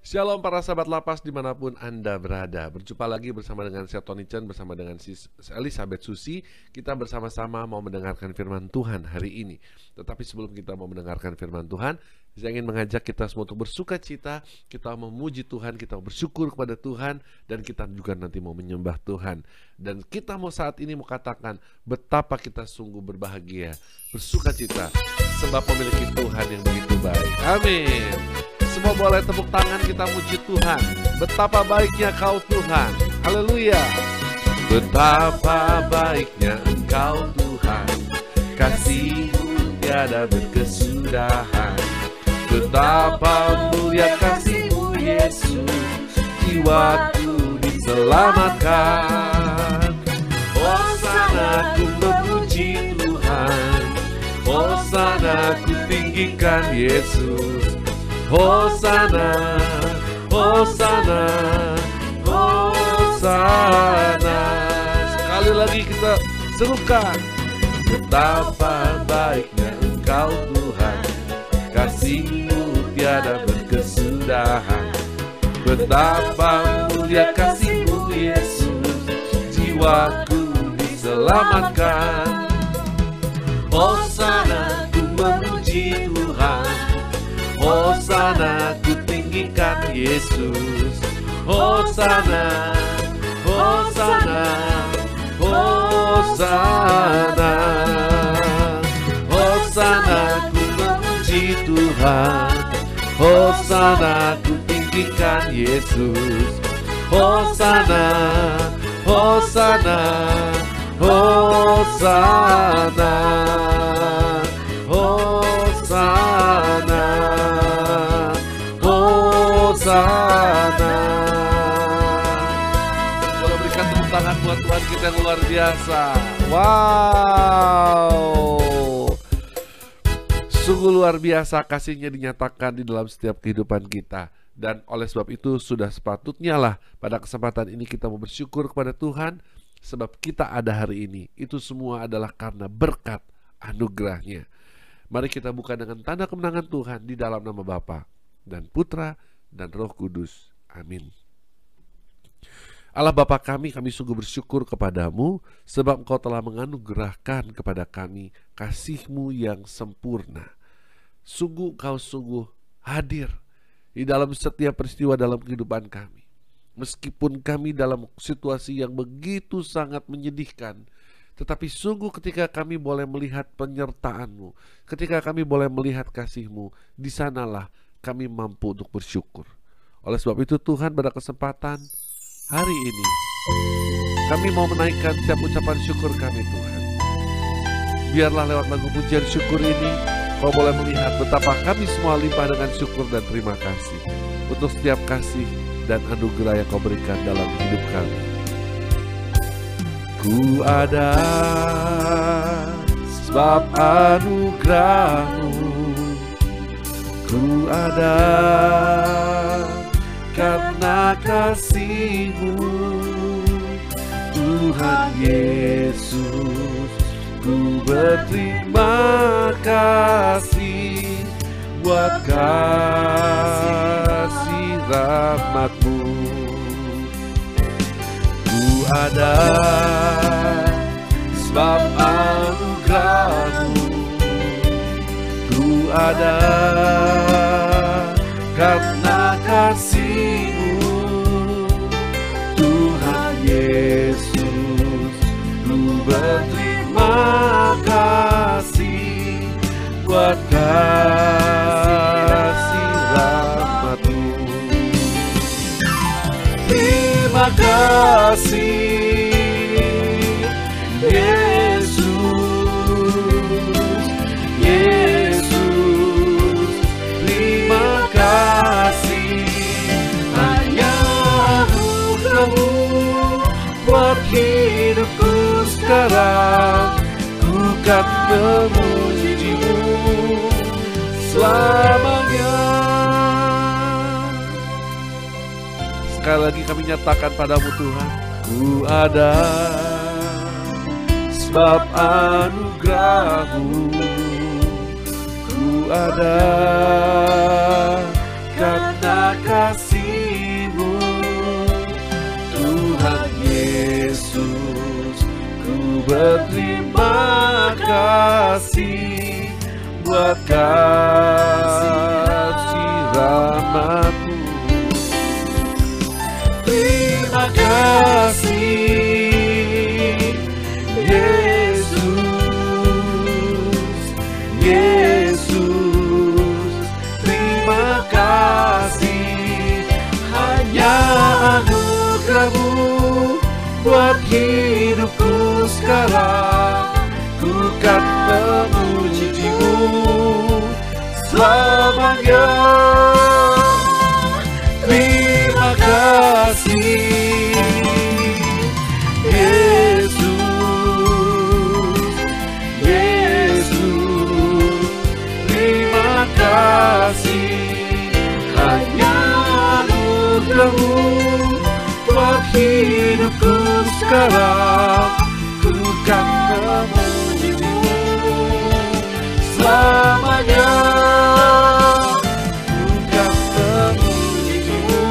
Shalom para sahabat lapas dimanapun Anda berada. Berjumpa lagi bersama dengan saya Tony Chen, bersama dengan Sis Elizabeth Susi. Kita bersama-sama mau mendengarkan firman Tuhan hari ini. Tetapi sebelum kita mau mendengarkan firman Tuhan, saya ingin mengajak kita semua untuk bersuka cita. Kita memuji Tuhan, kita bersyukur kepada Tuhan, dan kita juga nanti mau menyembah Tuhan. Dan kita mau saat ini mau katakan betapa kita sungguh berbahagia, bersuka cita, sebab memiliki Tuhan yang begitu baik. Amin. Semua boleh tepuk tangan, kita muji Tuhan. Betapa baiknya Kau Tuhan. Haleluya. Betapa baiknya Engkau Tuhan, kasih-Mu tiada berkesudahan. Betapa mulia kasih-Mu Yesus, jiwaku diselamatkan. Hosana ku memuji Tuhan, Hosana ku tinggikan Yesus. Hosana, Hosana, Hosana. Sekali lagi kita serukan. Betapa baiknya Engkau Tuhan, kasih-Mu tiada berkesudahan. Betapa mulia kasih-Mu Yesus, jiwaku diselamatkan. Hosana ku memuji Tuhan, Hosana ku tinggikan Yesus. Hosana, Hosana, Hosana. Hosana ku memuji Tuhan, Hosana ku tinggikan Yesus. Hosana, Hosana, Hosana, Hosana, Hosana. Kalau berikan tepuk tangan buat Tuhan kita yang luar biasa. Wow, sungguh luar biasa kasih-Nya dinyatakan di dalam setiap kehidupan kita. Dan oleh sebab itu sudah sepatutnya lah pada kesempatan ini kita mau bersyukur kepada Tuhan. Sebab kita ada hari ini, itu semua adalah karena berkat anugerah-Nya. Mari kita buka dengan tanda kemenangan Tuhan di dalam nama Bapa dan Putra dan Roh Kudus. Amin. Allah Bapa kami sungguh bersyukur kepadamu, sebab Engkau telah menganugerahkan kepada kami kasih-Mu yang sempurna. Sungguh Engkau sungguh hadir di dalam setiap peristiwa dalam kehidupan kami. Meskipun kami dalam situasi yang begitu sangat menyedihkan, tetapi sungguh ketika kami boleh melihat penyertaan-Mu, ketika kami boleh melihat kasih-Mu, di sanalah kami mampu untuk bersyukur. Oleh sebab itu Tuhan, pada kesempatan hari ini kami mau menaikkan setiap ucapan syukur kami Tuhan. Biarlah lewat lagu pujian syukur ini Kau boleh melihat betapa kami semua limpah dengan syukur dan terima kasih untuk setiap kasih dan anugerah yang Kau berikan dalam hidup kami. Ku ada sebab anugerah-Mu, ku ada karena kasih-Mu, Tuhan Yesus. Ku berterima kasih buat kasih rahmat-Mu. Ku ada sebab anugerah-Mu, ku ada karena kasih-Mu, Tuhan Yesus. Ku berterima kasih buat kasih rahmat-Mu. Terima kasih Yesus, Yesus. Terima kasih hanya anugerah-Mu buat hidupku sekarang. Ku kan memuji-Mu selamanya. Sekali lagi kami nyatakan padamu Tuhan, ku ada sebab anugerah-Mu, ku ada karena kasih berterima kasih buat kasih rahmat-Mu. Terima kasih Yesus, Yesus. Terima kasih, hanya anugerah-Mu buat hidupku sekarang. Ku kan memuji-Mu selamanya. Terima kasih Yesus, Yesus. Terima kasih, hanya anugerah-Mu buat hidupku sekarang. Ku kan memuji-Mu selamanya. Ku kan memuji-Mu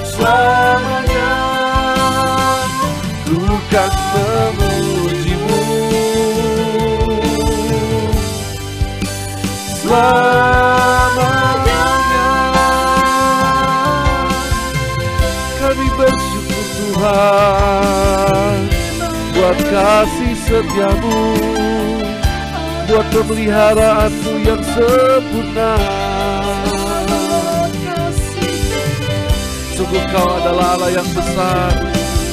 selamanya. Ku kan memuji-Mu selamanya. Kami bersyukur Tuhan buat kasih setia-Mu, buat pemeliharaan-Mu yang sempurna. Sungguh Kau adalah Allah yang besar.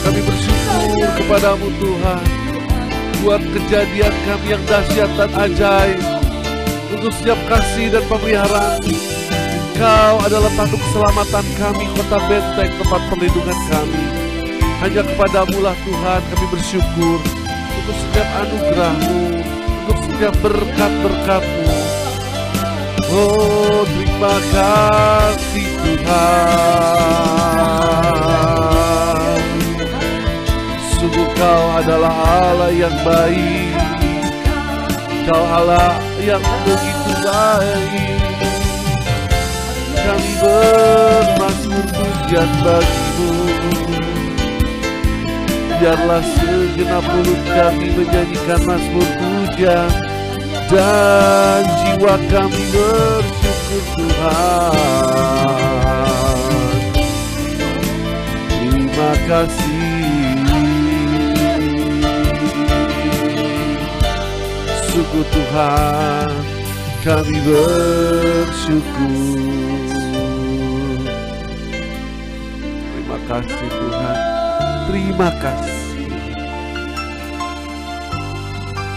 Kami bersyukur kepada-Mu Tuhan buat kejadian kami yang dahsyat dan ajaib, untuk setiap kasih dan pemeliharaan-Mu. Kau adalah tanduk keselamatan kami, kota benteng, tempat perlindungan kami. Hanya kepada-Mu lah Tuhan kami bersyukur untuk setiap anugerah-Mu, untuk setiap berkat-berkat-Mu. Oh, terima kasih Tuhan. Sungguh Kau adalah Allah yang baik. Kau Allah yang begitu baik. Kami bermazmur pujian bagi-Mu. Biarlah segenap mulut kami menyanyikan mazmur pujian, dan jiwa kami bersyukur Tuhan. Terima kasih. Sungguh Tuhan kami bersyukur. Terima kasih Tuhan. Terima kasih.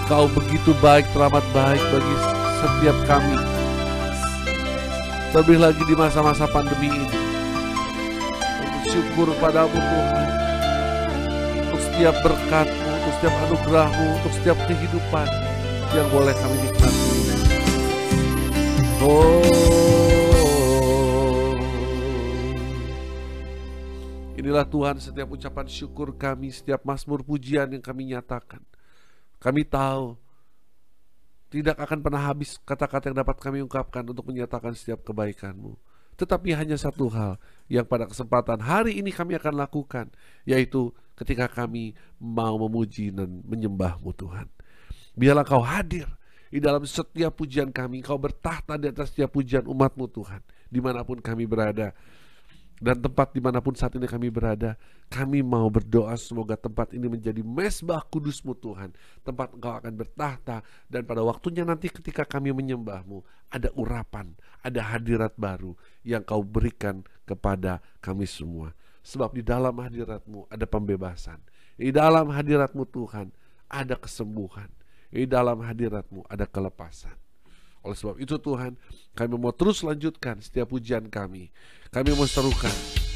Kau begitu baik, teramat baik bagi setiap kami. Terlebih lagi di masa-masa pandemi ini. Bersyukur padamu Tuhan, untuk setiap berkat-Mu, untuk setiap anugerah-Mu, untuk setiap kehidupan yang boleh kami nikmati. Inilah Tuhan setiap ucapan syukur kami, setiap mazmur pujian yang kami nyatakan. Kami tahu tidak akan pernah habis kata-kata yang dapat kami ungkapkan untuk menyatakan setiap kebaikan-Mu. Tetapi hanya satu hal yang pada kesempatan hari ini kami akan lakukan, yaitu ketika kami mau memuji dan menyembah-Mu Tuhan. Biarlah Kau hadir di dalam setiap pujian kami. Kau bertahta di atas setiap pujian umat-Mu Tuhan, dimanapun kami berada. Dan tempat dimanapun saat ini kami berada, kami mau berdoa semoga tempat ini menjadi mezbah kudus-Mu Tuhan, tempat Engkau akan bertahta. Dan pada waktunya nanti ketika kami menyembah-Mu, ada urapan, ada hadirat baru yang Kau berikan kepada kami semua. Sebab di dalam hadirat-Mu ada pembebasan, di dalam hadirat-Mu Tuhan ada kesembuhan, di dalam hadirat-Mu ada kelepasan. Oleh sebab itu Tuhan, kami mau terus lanjutkan setiap pujian kami. Kami mau serukan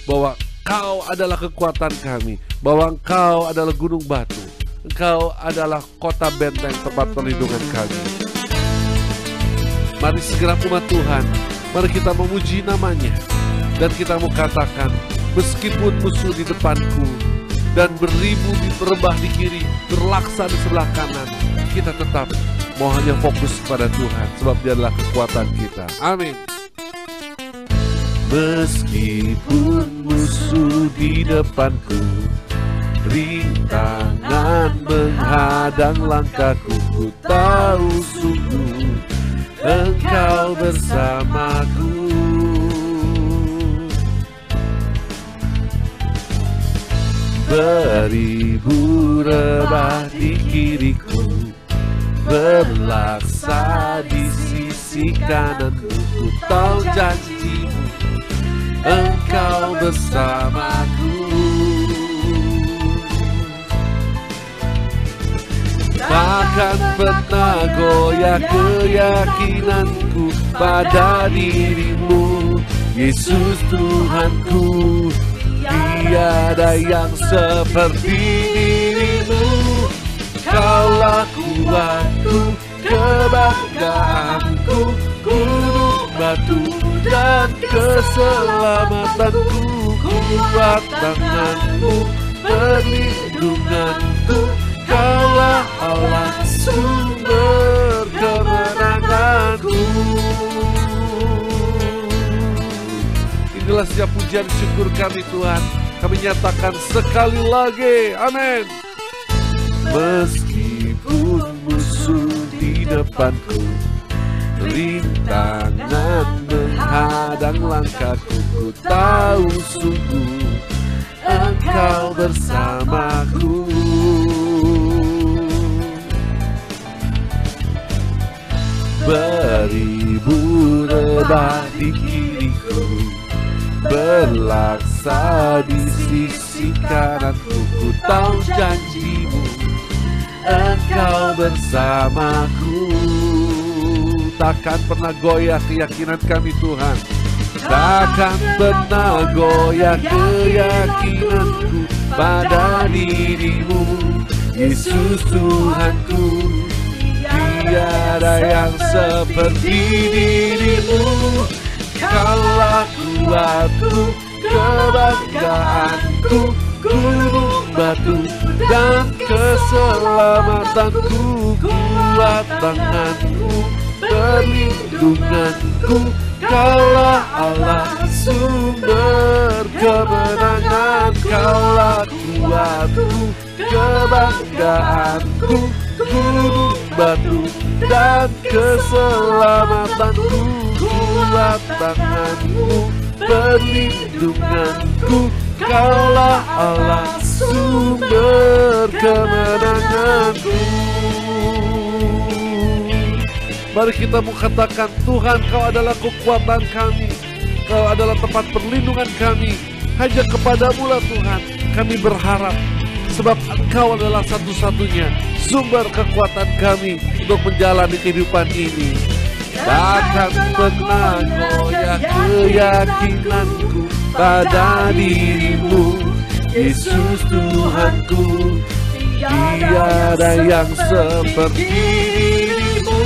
bahwa Kau adalah kekuatan kami, bahwa Engkau adalah gunung batu, Engkau adalah kota benteng tempat perlindungan kami. Mari segera umat Tuhan, mari kita memuji namanya. Dan kita mau katakan, meskipun musuh di depanku dan beribu di rebah di kiri, berlaksa di sebelah kanan, kita tetap mau hanya fokus pada Tuhan, sebab Dia adalah kekuatan kita. Amin. Meskipun musuh di depanku rintangan menghadang langkahku, ku tahu sungguh Engkau bersamaku. Beribu rebah di kiriku, berlaksa di sisi kananku, ku tahu janjimu Engkau bersamaku. Takkan pernah goyah keyakinanku pada dirimu, Yesus Tuhanku. Tiada yang seperti dirimu. Kaulah kuatku, kebanggaanku, gunung batu dan keselamatanku. Kuat tanganmu, perlindunganku. Kaulah Allah, sumber kemenanganku. Inilah setiap pujian syukur kami Tuhan. Kami nyatakan sekali lagi, amin. Meskipun musuh di depanku, rintangan menghadang langkahku, ku tahu sungguh Engkau bersamaku. Beribu rebah di kiriku, berlaksa di sisi kananku, ku tahu janjimu Engkau bersamaku. Takkan pernah goyah keyakinan kami Tuhan. Takkan pernah goyah keyakinanku pada dirimu, Yesus Tuhanku. Tiada yang seperti dirimu. Kaulah kuatku, kebanggaanku, gunung batu dan keselamatanku. Kuat tanganku, perlindunganku. Kaulah Allah, sumber kemenangan. Kaulah kuatku, kebanggaanku, gunung batu dan keselamatanku. Kuat tanganmu, perlindunganku. Kaulah Allah, sumber kemenanganku. Mari kita mengatakan, Tuhan, Kau adalah kekuatan kami, Kau adalah tempat perlindungan kami. Hanya kepadamu lah Tuhan kami berharap, sebab Engkau adalah satu-satunya sumber kekuatan kami untuk menjalani kehidupan ini. Takkan pernah goyah keyakinanku pada dirimu, Yesus Tuhanku. Tiada yang seperti dirimu.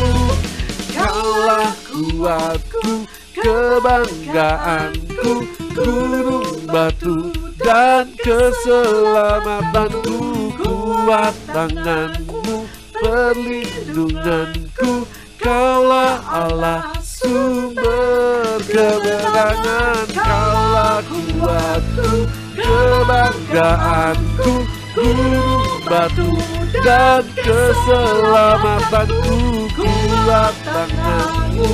Kaulah kuatku, kebanggaanku, gunung batu dan keselamatanku. Kuat tanganmu, perlindunganku. Kaulah Allah, sumber kemenangan. Kaulah kuatku, kebanggaanku, gunung batu dan keselamatanku. Kuat tanganmu,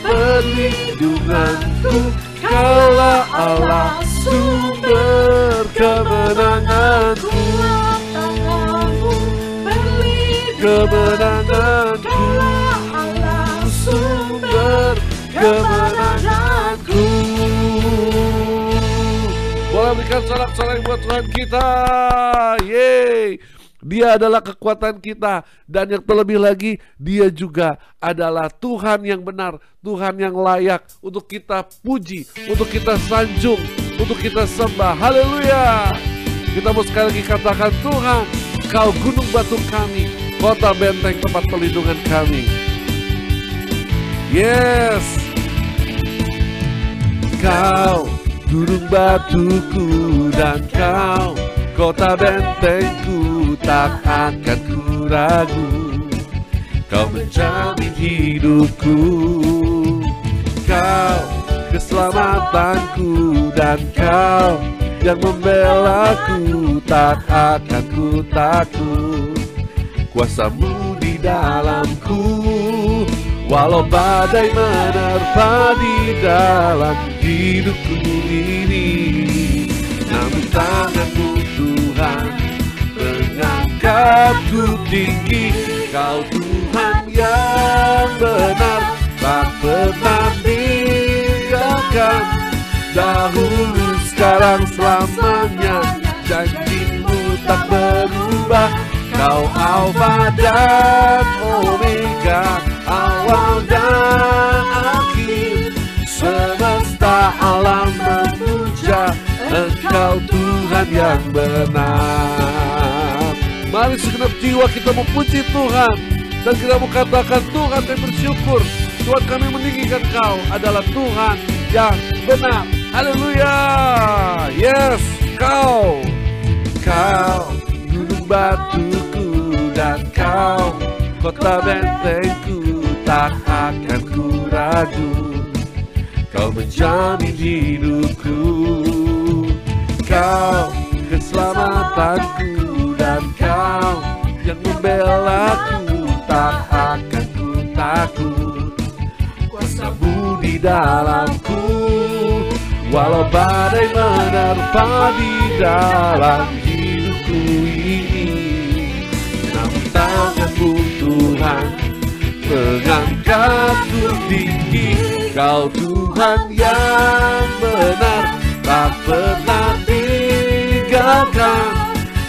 perlindunganku. Kaulah Allah, sumber kemenanganku. Kemenanganku, sumber kemenanganku. Boleh berikan sorak-sorai buat Tuhan kita. Yeay. Dia adalah kekuatan kita. Dan yang terlebih lagi, Dia juga adalah Tuhan yang benar, Tuhan yang layak untuk kita puji, untuk kita sanjung, untuk kita sembah. Haleluya. Kita mau sekali lagi katakan, Tuhan, Kau gunung batu kami, kota benteng tempat perlindungan kami. Yes. Kau gunung batuku dan Kau kota bentengku, tak akan ku ragu. Kau menjamin hidupku. Kau keselamatanku dan Kau yang membelaku, tak akan ku takut. Kuasa-Mu di dalamku, walau badai menerpa di dalam hidupku ini. Namun tangan-Mu Tuhan mengangkatku tinggi. Kau Tuhan yang benar, tak pernah tinggalkan. Dahulu, sekarang, selamanya, janji-Mu tak berubah. Kau Alfa dan Omega, awal dan akhir. Semesta alam memuja Engkau Tuhan yang benar. Mari segenap jiwa kita memuji Tuhan, dan kita mau katakan, Tuhan kami bersyukur, Tuhan kami meninggikan Kau adalah Tuhan yang benar. Haleluya. Yes, Kau gunung batuku, dan Kau kota bentengku, tak akan ku ragu. Kau menjamin hidupku, Kau keselamatanku, dan Kau yang membelaku, tak akan ku takut. Kuasa-Mu di dalamku, walau badai menerpa di dalam hidupku ini. Namun tangan-Mu Tuhan mengangkatku tinggi. Kau Tuhan yang benar, tak pernah tinggalkan.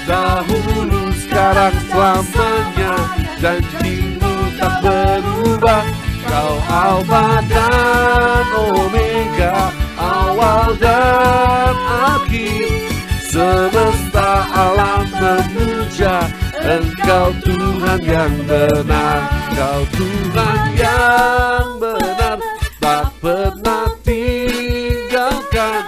Dahulu, sekarang, selamanya, janji-Mu tak berubah. Kau Alfa dan Omega, awal dan akhir. Semesta alam memuja Engkau Tuhan yang benar. Kau Tuhan yang benar, tak pernah tinggalkan.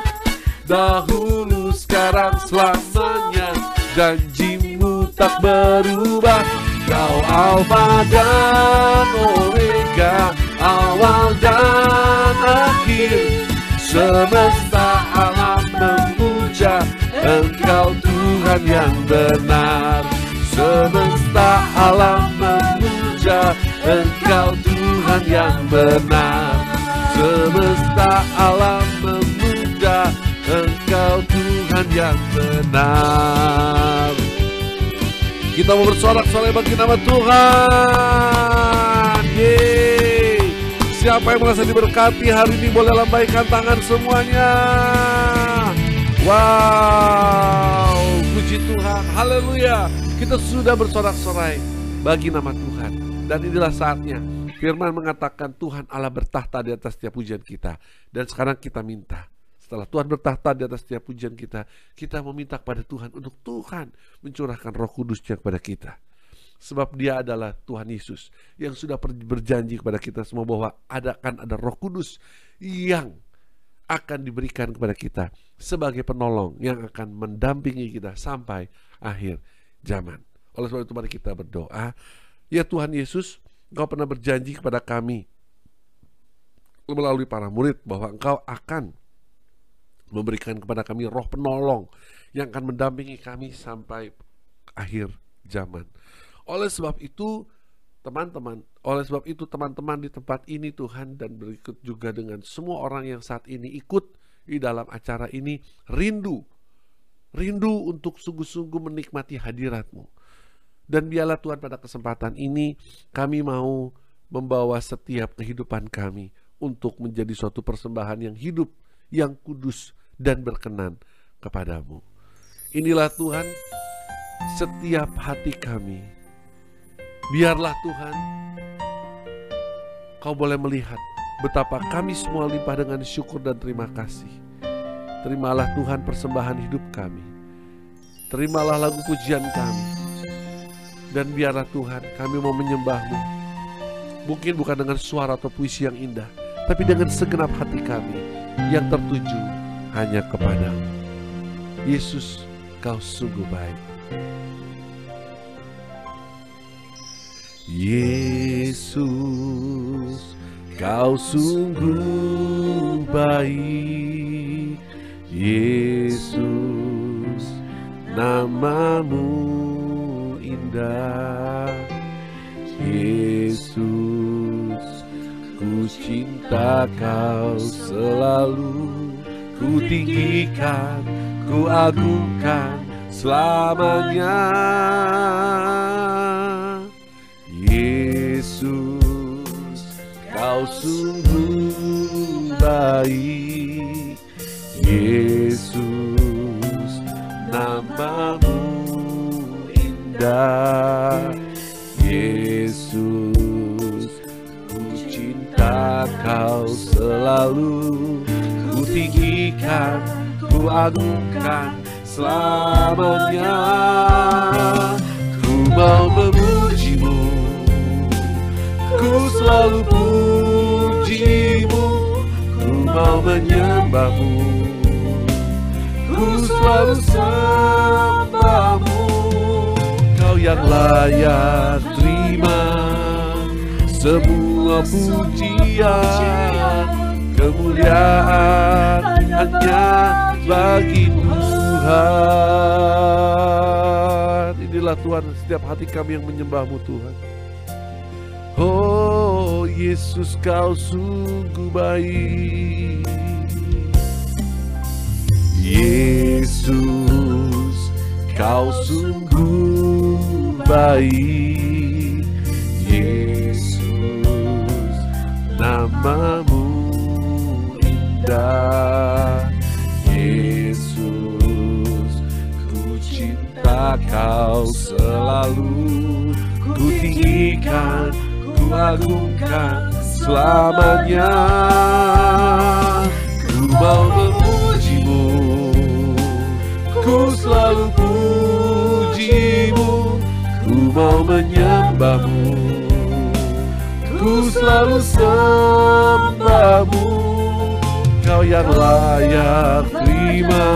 Dahulu, sekarang, selamanya, janji-Mu tak berubah. Kau Alfa dan Omega, awal dan akhir. Semesta alam memuja Engkau Tuhan yang benar. Semesta alam memuja Engkau Tuhan yang benar. Semesta alam memuja Engkau Tuhan yang benar. Kita mau bersorak-sorai bagi nama Tuhan. Yeay. Siapa yang merasa diberkati hari ini boleh lambaikan tangan semuanya. Wow, puji Tuhan, haleluya. Kita sudah bersorak-sorai bagi nama Tuhan. Dan inilah saatnya firman mengatakan Tuhan Allah bertahta di atas setiap pujian kita. Dan sekarang kita minta, setelah Tuhan bertahta di atas setiap pujian kita, kita meminta kepada Tuhan untuk Tuhan mencurahkan Roh Kudus-Nya kepada kita. Sebab Dia adalah Tuhan Yesus yang sudah berjanji kepada kita semua bahwa akan ada Roh Kudus yang akan diberikan kepada kita sebagai penolong yang akan mendampingi kita sampai akhir zaman. Oleh sebab itu mari kita berdoa. Ya Tuhan Yesus, Engkau pernah berjanji kepada kami melalui para murid bahwa Engkau akan memberikan kepada kami roh penolong yang akan mendampingi kami sampai akhir zaman. Oleh sebab itu teman-teman di tempat ini Tuhan, dan berikut juga dengan semua orang yang saat ini ikut di dalam acara ini, rindu untuk sungguh-sungguh menikmati hadirat-Mu. Dan biarlah Tuhan pada kesempatan ini kami mau membawa setiap kehidupan kami untuk menjadi suatu persembahan yang hidup, yang kudus dan berkenan kepadamu. Inilah Tuhan setiap hati kami. Biarlah Tuhan Kau boleh melihat betapa kami semua limpah dengan syukur dan terima kasih. Terimalah Tuhan persembahan hidup kami. Terimalah lagu pujian kami. Dan biarlah Tuhan kami mau menyembah-Mu, mungkin bukan dengan suara atau puisi yang indah, tapi dengan segenap hati kami yang tertuju hanya kepadamu. Yesus, Kau sungguh baik. Yesus, Kau sungguh baik. Yesus, namamu indah. Yesus, ku cinta Kau selalu, ku tinggikan, ku agungkan selamanya. Yesus, Kau sungguh baik. Yesus, namamu indah. Yesus, ku cinta Kau selalu, ku tinggikan, ku agungkan selamanya. Ku mau memuji-Mu, ku selalu puji-Mu, ku mau menyembah-Mu, ku selalu sembah-Mu. Kau yang layak terima semua pujian, kemuliaan hanya bagi Tuhan. Inilah Tuhan, setiap hati kami yang menyembah-Mu Tuhan. Oh Yesus, Kau sungguh baik. Yesus, Kau sungguh baik. Yesus, namamu indah. Yesus, ku cinta Kau selalu, ku tinggikan, ku agungkan selamanya. Ku mau memuji-Mu, ku selalu puji-Mu, ku mau menyembah-Mu, ku selalu sembah-Mu. Kau yang layak terima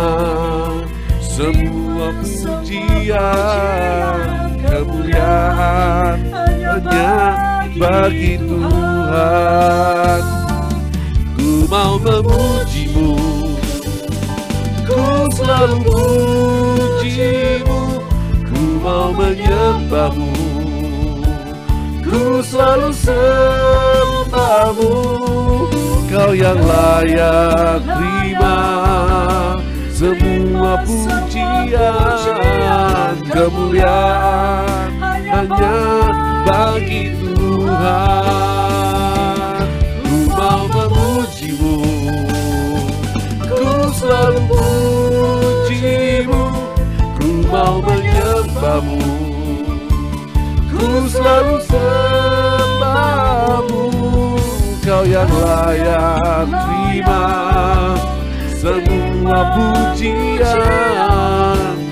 semua pujian, kemuliaan hanya bagi Tuhan. Ku mau memuji-Mu, ku selalu puji-Mu, ku mau menyembah-Mu, ku selalu sembah-Mu. Kau yang layak terima semua pujian, kemuliaan hanya bagi Tuhan. Ku mau memuji-Mu, ku selalu puji-Mu, ku mau menyembah-Mu, ku selalu sembah-Mu. Kau yang layak terima semua pujian,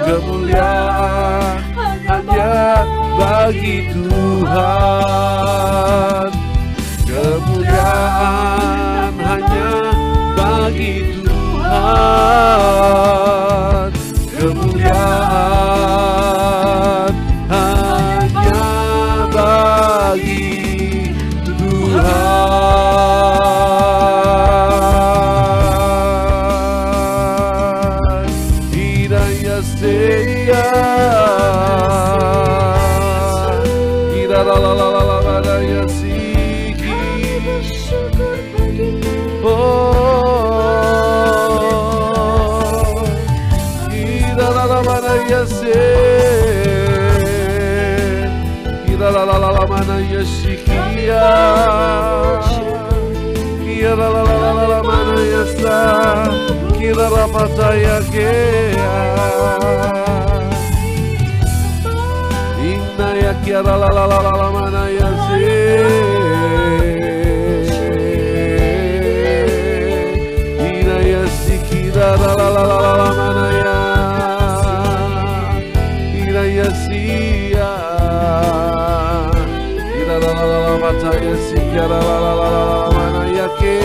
kemuliaan hanya bagi Tuhan. Kemuliaan hanya bagi Tuhan. Kemuliaan hanya bagi Tuhan. Hidayah setia, hidayah siki. Oh, hidayah se, hidayah sikia. Kira mana yasa, kira rapataya kea. Inna ya kira mana yasi. Inna yasi kira mana ya. Inna yasi ya. Kira rapataya si kira mana ya ke.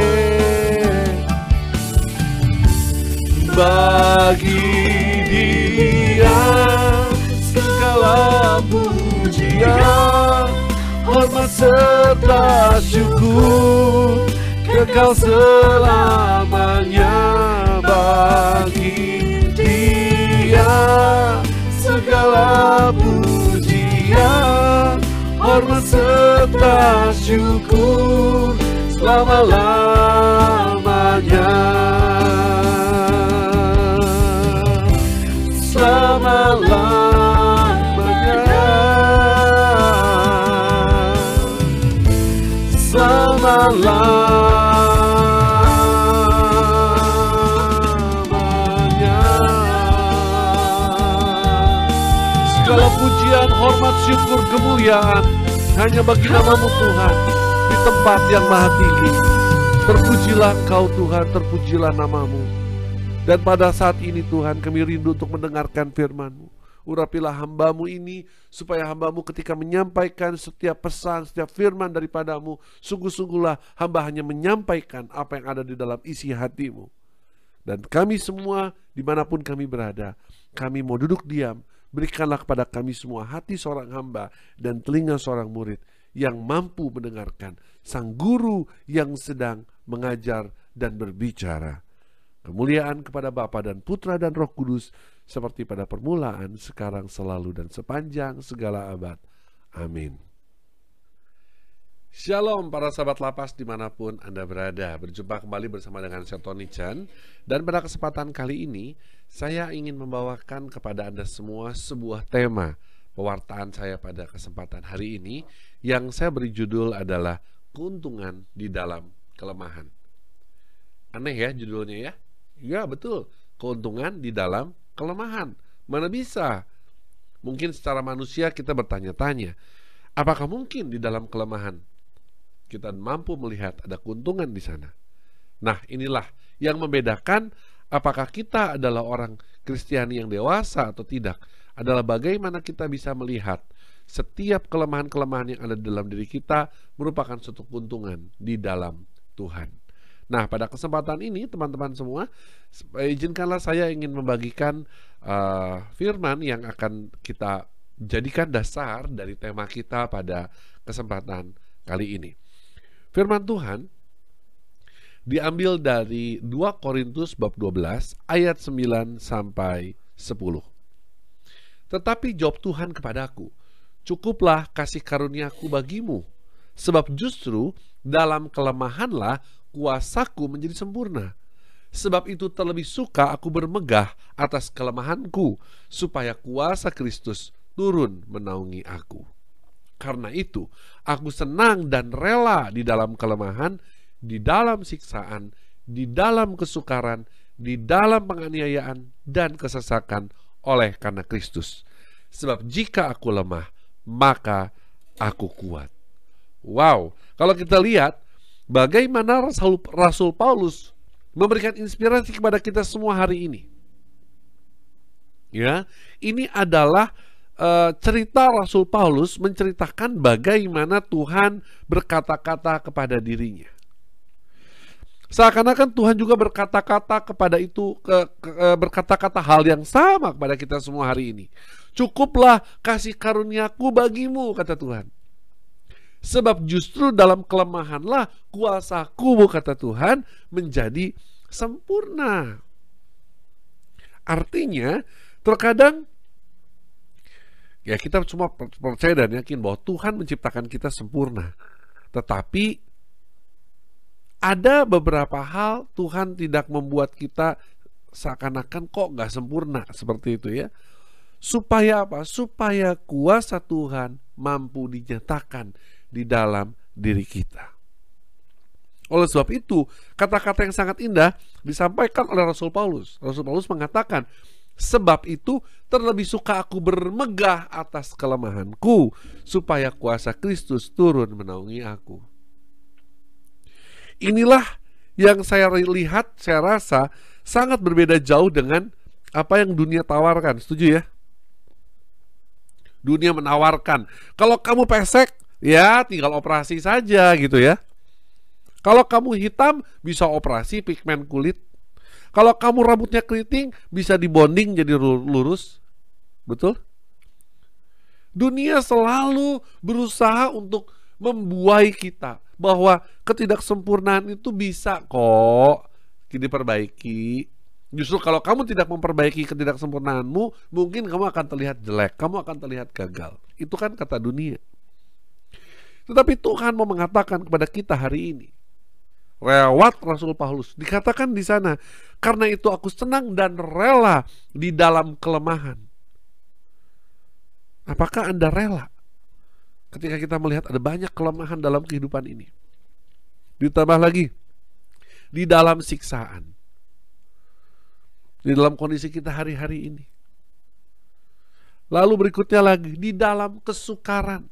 Bagi Dia segala pujian, hormat serta syukur, kekal selamanya. Bagi Dia segala pujian, hormat serta syukur selama-lamanya. Selama-lamanya. Selama-lamanya. Segala pujian, hormat, syukur, kemuliaan hanya bagi nama-Mu Tuhan di tempat yang maha tinggi. Terpujilah Engkau Tuhan, terpujilah nama-Mu. Dan pada saat ini Tuhan, kami rindu untuk mendengarkan firman-Mu. Urapilah hamba-Mu ini, supaya hamba-Mu ketika menyampaikan setiap pesan, setiap firman daripada-Mu, sungguh-sungguhlah hamba hanya menyampaikan apa yang ada di dalam isi hati-Mu. Dan kami semua, dimanapun kami berada, kami mau duduk diam. Berikanlah kepada kami semua hati seorang hamba dan telinga seorang murid yang mampu mendengarkan sang guru yang sedang mengajar dan berbicara. Kemuliaan kepada Bapa dan Putra dan Roh Kudus, seperti pada permulaan, sekarang, selalu, dan sepanjang segala abad. Amin. Shalom para sahabat lapas dimanapun Anda berada. Berjumpa kembali bersama dengan saya Tony Chan. Dan pada kesempatan kali ini, saya ingin membawakan kepada Anda semua sebuah tema pewartaan saya pada kesempatan hari ini, yang saya beri judul adalah keuntungan di dalam kelemahan. Aneh ya judulnya ya? Ya betul, keuntungan di dalam kelemahan. Mana bisa? Mungkin secara manusia kita bertanya-tanya, apakah mungkin di dalam kelemahan kita mampu melihat ada keuntungan di sana? Nah, inilah yang membedakan apakah kita adalah orang Kristiani yang dewasa atau tidak, adalah bagaimana kita bisa melihat setiap kelemahan-kelemahan yang ada di dalam diri kita merupakan suatu keuntungan di dalam Tuhan. Nah, pada kesempatan ini teman-teman semua, izinkanlah saya ingin membagikan firman yang akan kita jadikan dasar dari tema kita pada kesempatan kali ini. Firman Tuhan diambil dari 2 Korintus bab 12 ayat 9 sampai 10. Tetapi jawab Tuhan kepadaku, cukuplah kasih karuniaku bagimu, sebab justru dalam kelemahanlah kuasaku menjadi sempurna. Sebab itu terlebih suka aku bermegah atas kelemahanku, supaya kuasa Kristus turun menaungi aku. Karena itu, aku senang dan rela di dalam kelemahan, di dalam siksaan, di dalam kesukaran, di dalam penganiayaan dan kesesakan oleh karena Kristus. Sebab jika aku lemah, maka aku kuat. Wow, kalau kita lihat bagaimana Rasul Paulus memberikan inspirasi kepada kita semua hari ini. Ya, ini adalah cerita Rasul Paulus menceritakan bagaimana Tuhan berkata-kata kepada dirinya. Seakan-akan Tuhan juga berkata-kata kepada itu, berkata-kata hal yang sama kepada kita semua hari ini. Cukuplah kasih karuniaku bagimu, kata Tuhan. Sebab justru dalam kelemahanlah kuasaku, kata Tuhan, menjadi sempurna. Artinya, terkadang ya kita cuma percaya dan yakin bahwa Tuhan menciptakan kita sempurna. Tetapi ada beberapa hal Tuhan tidak membuat kita seakan-akan kok gak sempurna seperti itu ya. Supaya apa? Supaya kuasa Tuhan mampu dinyatakan di dalam diri kita. Oleh sebab itu, kata-kata yang sangat indah disampaikan oleh Rasul Paulus. Rasul Paulus mengatakan, sebab itu terlebih suka aku bermegah atas kelemahanku, supaya kuasa Kristus turun menaungi aku. Inilah yang saya lihat, saya rasa sangat berbeda jauh dengan apa yang dunia tawarkan. Setuju ya? Dunia menawarkan, kalau kamu pesek, ya tinggal operasi saja gitu ya. Kalau kamu hitam, bisa operasi pigmen kulit. Kalau kamu rambutnya keriting, bisa dibonding jadi lurus. Betul? Dunia selalu berusaha untuk membuai kita bahwa ketidaksempurnaan itu bisa kok diperbaiki. Justru kalau kamu tidak memperbaiki ketidaksempurnaanmu, mungkin kamu akan terlihat jelek, kamu akan terlihat gagal. Itu kan kata dunia. Tetapi Tuhan mau mengatakan kepada kita hari ini, lewat Rasul Paulus, dikatakan di sana, karena itu aku senang dan rela di dalam kelemahan. Apakah Anda rela ketika kita melihat ada banyak kelemahan dalam kehidupan ini? Ditambah lagi, di dalam siksaan, di dalam kondisi kita hari-hari ini. Lalu berikutnya lagi, di dalam kesukaran.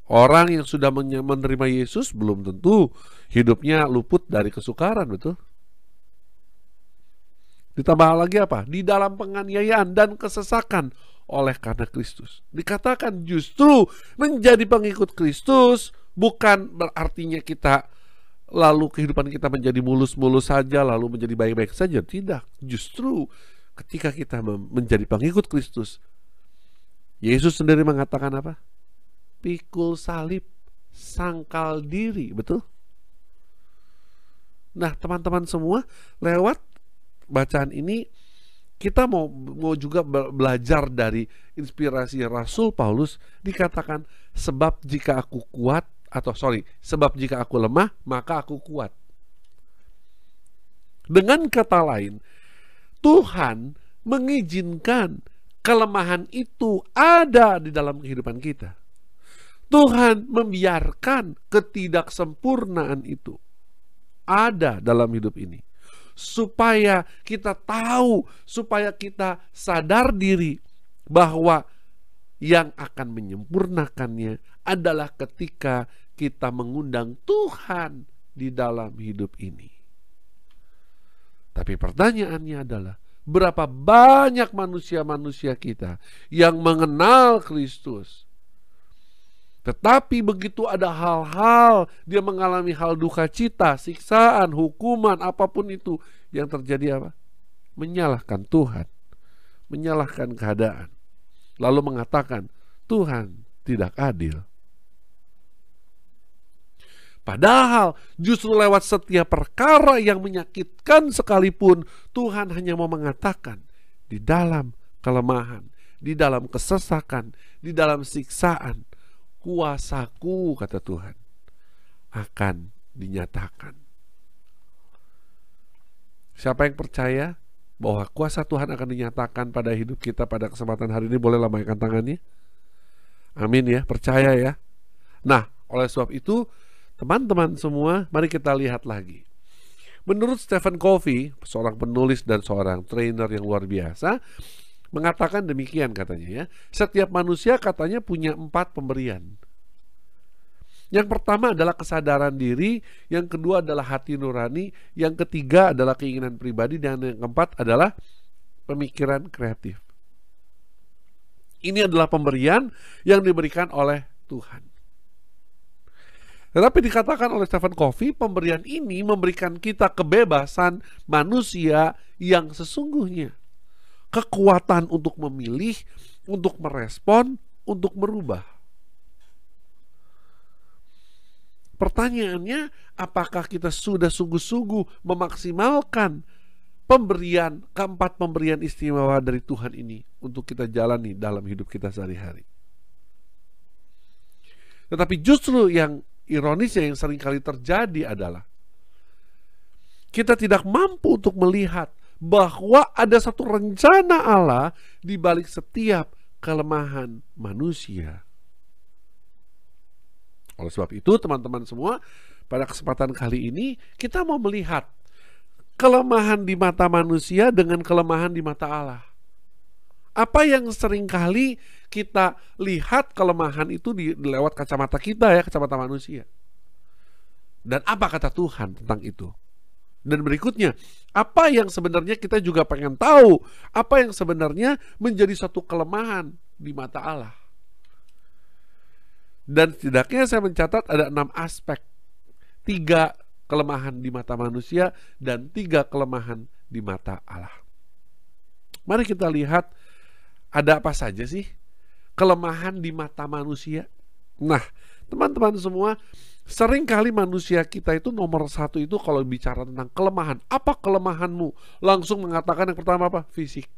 Orang yang sudah menerima Yesus belum tentu hidupnya luput dari kesukaran, betul? Ditambah lagi apa? Di dalam penganiayaan dan kesesakan oleh karena Kristus. Dikatakan justru menjadi pengikut Kristus bukan berartinya kita lalu kehidupan kita menjadi mulus-mulus saja, lalu menjadi baik-baik saja. Tidak. Justru ketika kita menjadi pengikut Kristus, Yesus sendiri mengatakan apa? Pikul salib, sangkal diri, betul? Nah, teman-teman semua, lewat bacaan ini kita mau juga belajar dari inspirasi Rasul Paulus. Dikatakan sebab jika aku lemah, maka aku kuat. Dengan kata lain, Tuhan mengizinkan kelemahan itu ada di dalam kehidupan kita. Tuhan membiarkan ketidaksempurnaan itu ada dalam hidup ini, supaya kita tahu, supaya kita sadar diri bahwa yang akan menyempurnakannya adalah ketika kita mengundang Tuhan di dalam hidup ini. Tapi pertanyaannya adalah, berapa banyak manusia-manusia kita yang mengenal Kristus, tetapi begitu ada hal-hal, dia mengalami hal duka cita, siksaan, hukuman, apapun itu, yang terjadi apa? Menyalahkan Tuhan, menyalahkan keadaan, lalu mengatakan Tuhan tidak adil. Padahal justru lewat setiap perkara yang menyakitkan sekalipun, Tuhan hanya mau mengatakan, di dalam kelemahan, di dalam kesesakan, di dalam siksaan, kuasaku, kata Tuhan, akan dinyatakan. Siapa yang percaya bahwa kuasa Tuhan akan dinyatakan pada hidup kita pada kesempatan hari ini, boleh lambaikan tangannya. Amin ya, percaya ya. Nah, oleh sebab itu, teman-teman semua, mari kita lihat lagi. Menurut Stephen Covey, seorang penulis dan seorang trainer yang luar biasa, mengatakan demikian katanya ya. Setiap manusia katanya punya 4 pemberian. Yang pertama adalah kesadaran diri, yang kedua adalah hati nurani, yang ketiga adalah keinginan pribadi, dan yang keempat adalah pemikiran kreatif. Ini adalah pemberian yang diberikan oleh Tuhan. Tetapi dikatakan oleh Stephen Covey, pemberian ini memberikan kita kebebasan manusia yang sesungguhnya. Kekuatan untuk memilih, untuk merespon, untuk merubah. Pertanyaannya, apakah kita sudah sungguh-sungguh memaksimalkan keempat pemberian istimewa dari Tuhan ini untuk kita jalani dalam hidup kita sehari-hari? Tetapi justru yang ironisnya yang seringkali terjadi adalah kita tidak mampu untuk melihat bahwa ada satu rencana Allah di balik setiap kelemahan manusia. Oleh sebab itu, teman-teman semua, pada kesempatan kali ini kita mau melihat kelemahan di mata manusia dengan kelemahan di mata Allah. Apa yang seringkali kita lihat kelemahan itu lewat kacamata kita ya, kacamata manusia. Dan apa kata Tuhan tentang itu? Dan berikutnya, apa yang sebenarnya kita juga pengen tahu, apa yang sebenarnya menjadi satu kelemahan di mata Allah. Dan setidaknya saya mencatat ada 6 aspek. 3 kelemahan di mata manusia dan 3 kelemahan di mata Allah. Mari kita lihat ada apa saja sih kelemahan di mata manusia. Nah, teman-teman semua, Sering kali manusia kita itu nomor satu itu kalau bicara tentang kelemahan. Apa kelemahanmu? Langsung mengatakan yang pertama apa? Fisik.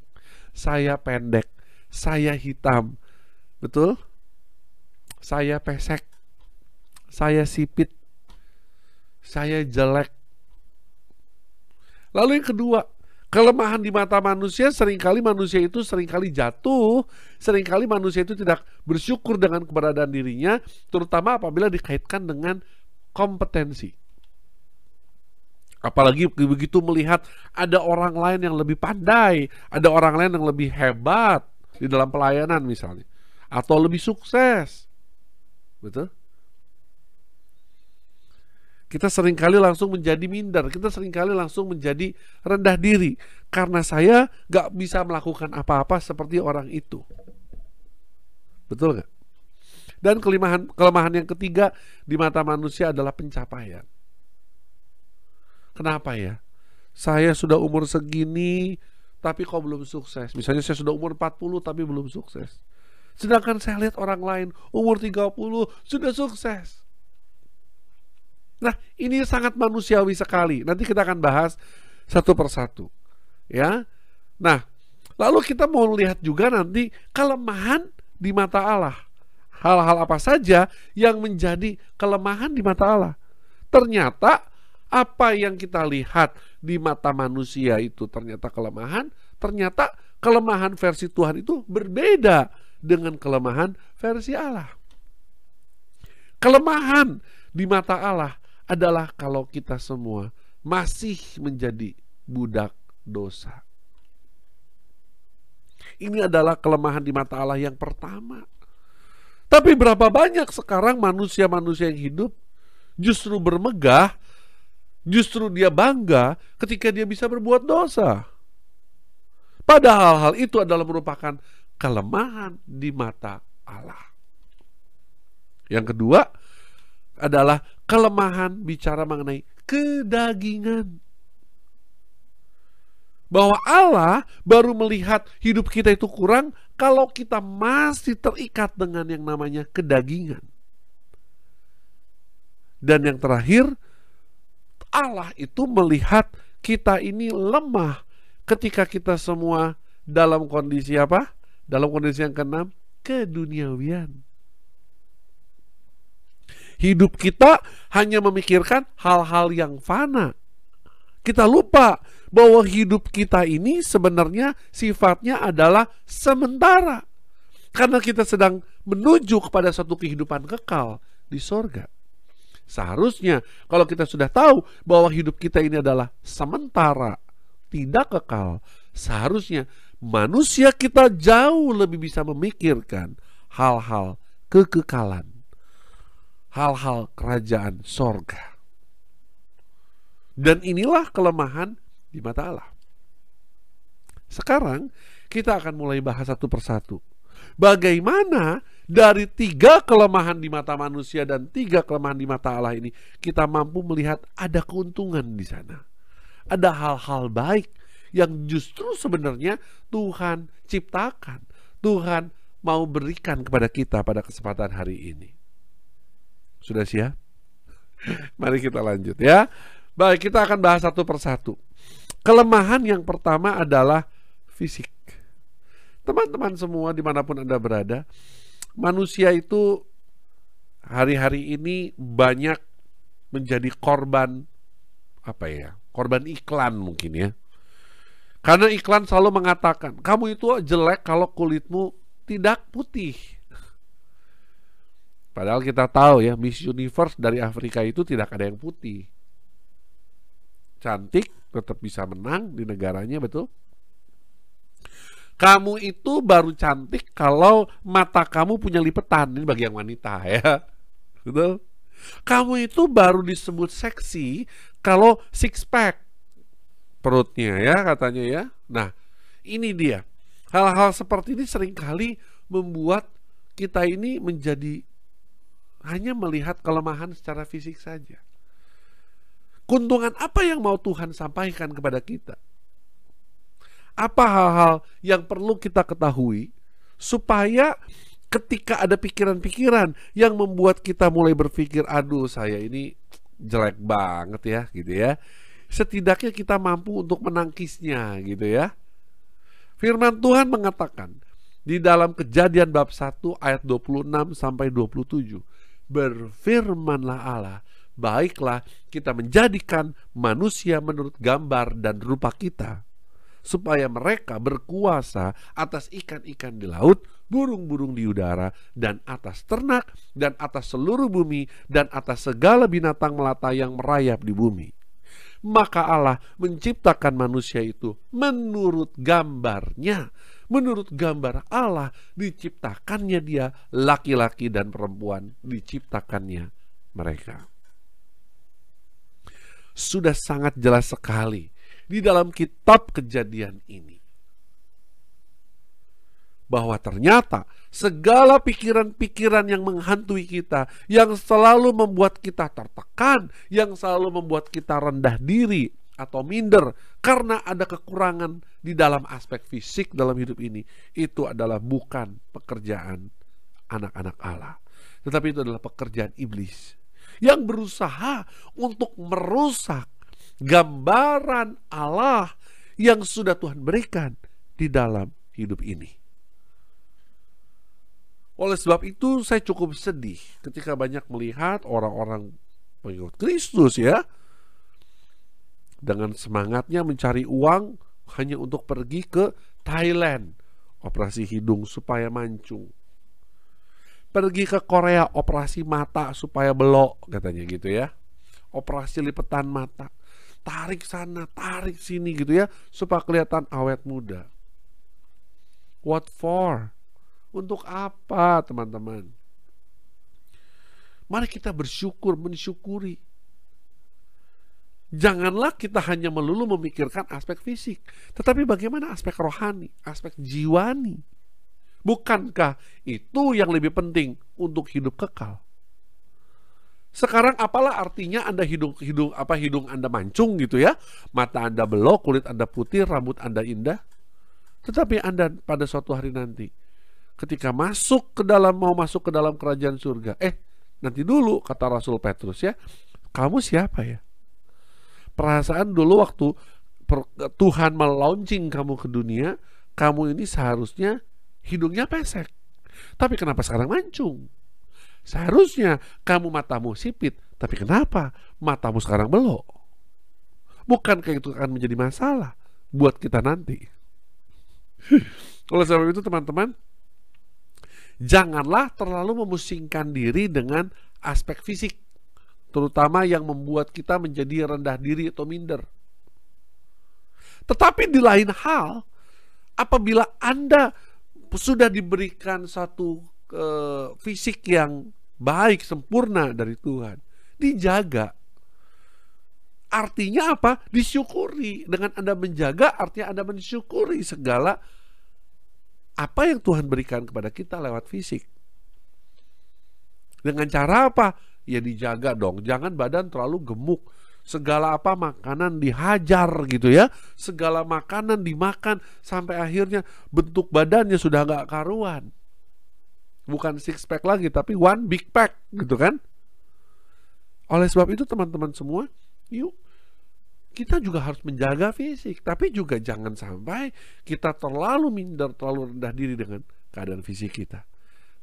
Saya pendek, saya hitam, betul? Saya pesek, saya sipit, saya jelek. Lalu yang kedua, kelemahan di mata manusia, seringkali manusia itu seringkali jatuh, seringkali manusia itu tidak bersyukur dengan keberadaan dirinya, terutama apabila dikaitkan dengan kompetensi. Apalagi begitu melihat ada orang lain yang lebih pandai, ada orang lain yang lebih hebat di dalam pelayanan misalnya, atau lebih sukses. Betul? Kita seringkali langsung menjadi minder, kita seringkali langsung menjadi rendah diri karena saya gak bisa melakukan apa-apa seperti orang itu. Betul gak? Dan kelemahan yang ketiga di mata manusia adalah pencapaian. Kenapa ya? Saya sudah umur segini tapi kok belum sukses. Misalnya saya sudah umur 40 tapi belum sukses. Sedangkan saya lihat orang lain umur 30 sudah sukses. Nah, ini sangat manusiawi sekali. Nanti kita akan bahas satu persatu. Ya. Nah, lalu kita mau lihat juga nanti kelemahan di mata Allah. Hal-hal apa saja yang menjadi kelemahan di mata Allah. Ternyata apa yang kita lihat di mata manusia itu ternyata kelemahan. Ternyata kelemahan versi Tuhan itu berbeda dengan kelemahan versi Allah. Kelemahan di mata Allah adalah kalau kita semua masih menjadi budak dosa. Ini adalah kelemahan di mata Allah yang pertama. Tapi berapa banyak sekarang manusia-manusia yang hidup justru bermegah, justru dia bangga ketika dia bisa berbuat dosa. Padahal hal itu adalah merupakan kelemahan di mata Allah. Yang kedua adalah kelemahan bicara mengenai kedagingan. Bahwa Allah baru melihat hidup kita itu kurang kalau kita masih terikat dengan yang namanya kedagingan. Dan yang terakhir, Allah itu melihat kita ini lemah ketika kita semua dalam kondisi apa? Dalam kondisi yang keenam, keduniawian. Hidup kita hanya memikirkan hal-hal yang fana. Kita lupa bahwa hidup kita ini sebenarnya sifatnya adalah sementara. Karena kita sedang menuju kepada suatu kehidupan kekal di sorga. Seharusnya kalau kita sudah tahu bahwa hidup kita ini adalah sementara, tidak kekal, seharusnya manusia kita jauh lebih bisa memikirkan hal-hal kekekalan, hal-hal kerajaan sorga. Dan inilah kelemahan di mata Allah. Sekarang kita akan mulai bahas satu persatu. Bagaimana dari 3 kelemahan di mata manusia dan 3 kelemahan di mata Allah ini kita mampu melihat ada keuntungan di sana. Ada hal-hal baik yang justru sebenarnya Tuhan ciptakan. Tuhan mau berikan kepada kita pada kesempatan hari ini. Sudah siap? Mari kita lanjut ya. Baik, kita akan bahas satu persatu. Kelemahan yang pertama adalah fisik. Teman-teman semua dimanapun Anda berada, manusia itu hari-hari ini banyak menjadi korban korban iklan mungkin ya. Karena iklan selalu mengatakan, kamu itu jelek kalau kulitmu tidak putih. Padahal kita tahu ya, Miss Universe dari Afrika itu tidak ada yang putih. Cantik, tetap bisa menang di negaranya, betul? Kamu itu baru cantik kalau mata kamu punya lipetan. Ini bagi yang wanita ya, betul? Kamu itu baru disebut seksi kalau six pack perutnya ya katanya ya. Nah, ini dia. Hal-hal seperti ini seringkali membuat kita ini menjadi hanya melihat kelemahan secara fisik saja. Keuntungan apa yang mau Tuhan sampaikan kepada kita? Apa hal-hal yang perlu kita ketahui supaya Ketika ada pikiran-pikiran yang membuat kita mulai berpikir, aduh saya ini jelek banget ya gitu ya, setidaknya kita mampu untuk menangkisnya gitu ya. Firman Tuhan mengatakan di dalam Kejadian bab 1 ayat 26 sampai 27, berfirmanlah Allah, baiklah kita menjadikan manusia menurut gambar dan rupa kita, supaya mereka berkuasa atas ikan-ikan di laut, burung-burung di udara, dan atas ternak, dan atas seluruh bumi, dan atas segala binatang melata yang merayap di bumi. Maka Allah menciptakan manusia itu menurut gambarnya. Menurut gambar Allah diciptakannya dia, laki-laki dan perempuan diciptakannya mereka. Sudah sangat jelas sekali di dalam kitab Kejadian ini bahwa ternyata segala pikiran-pikiran yang menghantui kita, yang selalu membuat kita tertekan, yang selalu membuat kita rendah diri atau minder karena ada kekurangan di dalam aspek fisik dalam hidup ini, itu adalah bukan pekerjaan anak-anak Allah, tetapi itu adalah pekerjaan iblis yang berusaha untuk merusak gambaran Allah yang sudah Tuhan berikan di dalam hidup ini. Oleh sebab itu saya cukup sedih ketika banyak melihat orang-orang pengikut Kristus ya, dengan semangatnya mencari uang hanya untuk pergi ke Thailand, operasi hidung supaya mancung. Pergi ke Korea, operasi mata supaya belok katanya gitu ya. Operasi lipatan mata. Tarik sana, tarik sini gitu ya, supaya kelihatan awet muda. What for? Untuk apa, teman-teman? Mari kita bersyukur, mensyukuri. Janganlah kita hanya melulu memikirkan aspek fisik, tetapi bagaimana aspek rohani, aspek jiwani. Bukankah itu yang lebih penting untuk hidup kekal? Sekarang apalah artinya Anda hidung Anda mancung gitu ya, mata Anda belok, kulit Anda putih, rambut Anda indah, tetapi Anda pada suatu hari nanti ketika mau masuk ke dalam kerajaan surga, nanti dulu kata Rasul Petrus ya, kamu siapa ya? Perasaan dulu waktu Tuhan melaunching kamu ke dunia, kamu ini seharusnya hidungnya pesek, tapi kenapa sekarang mancung? Seharusnya kamu matamu sipit, tapi kenapa matamu sekarang belok? Bukankah itu akan menjadi masalah buat kita nanti? Oleh sebab itu teman-teman, janganlah terlalu memusingkan diri dengan aspek fisik, terutama yang membuat kita menjadi rendah diri atau minder. Tetapi di lain hal, apabila Anda sudah diberikan satu fisik yang baik, sempurna dari Tuhan, dijaga. Artinya apa? Disyukuri. Dengan Anda menjaga, artinya Anda mensyukuri segala apa yang Tuhan berikan kepada kita lewat fisik. Dengan cara apa? Ya dijaga dong. Jangan badan terlalu gemuk. Segala apa makanan dihajar gitu ya. Segala makanan dimakan sampai akhirnya bentuk badannya sudah gak karuan. Bukan six pack lagi, tapi one big pack gitu kan. Oleh sebab itu teman-teman semua, yuk kita juga harus menjaga fisik, tapi juga jangan sampai kita terlalu minder, terlalu rendah diri dengan keadaan fisik kita.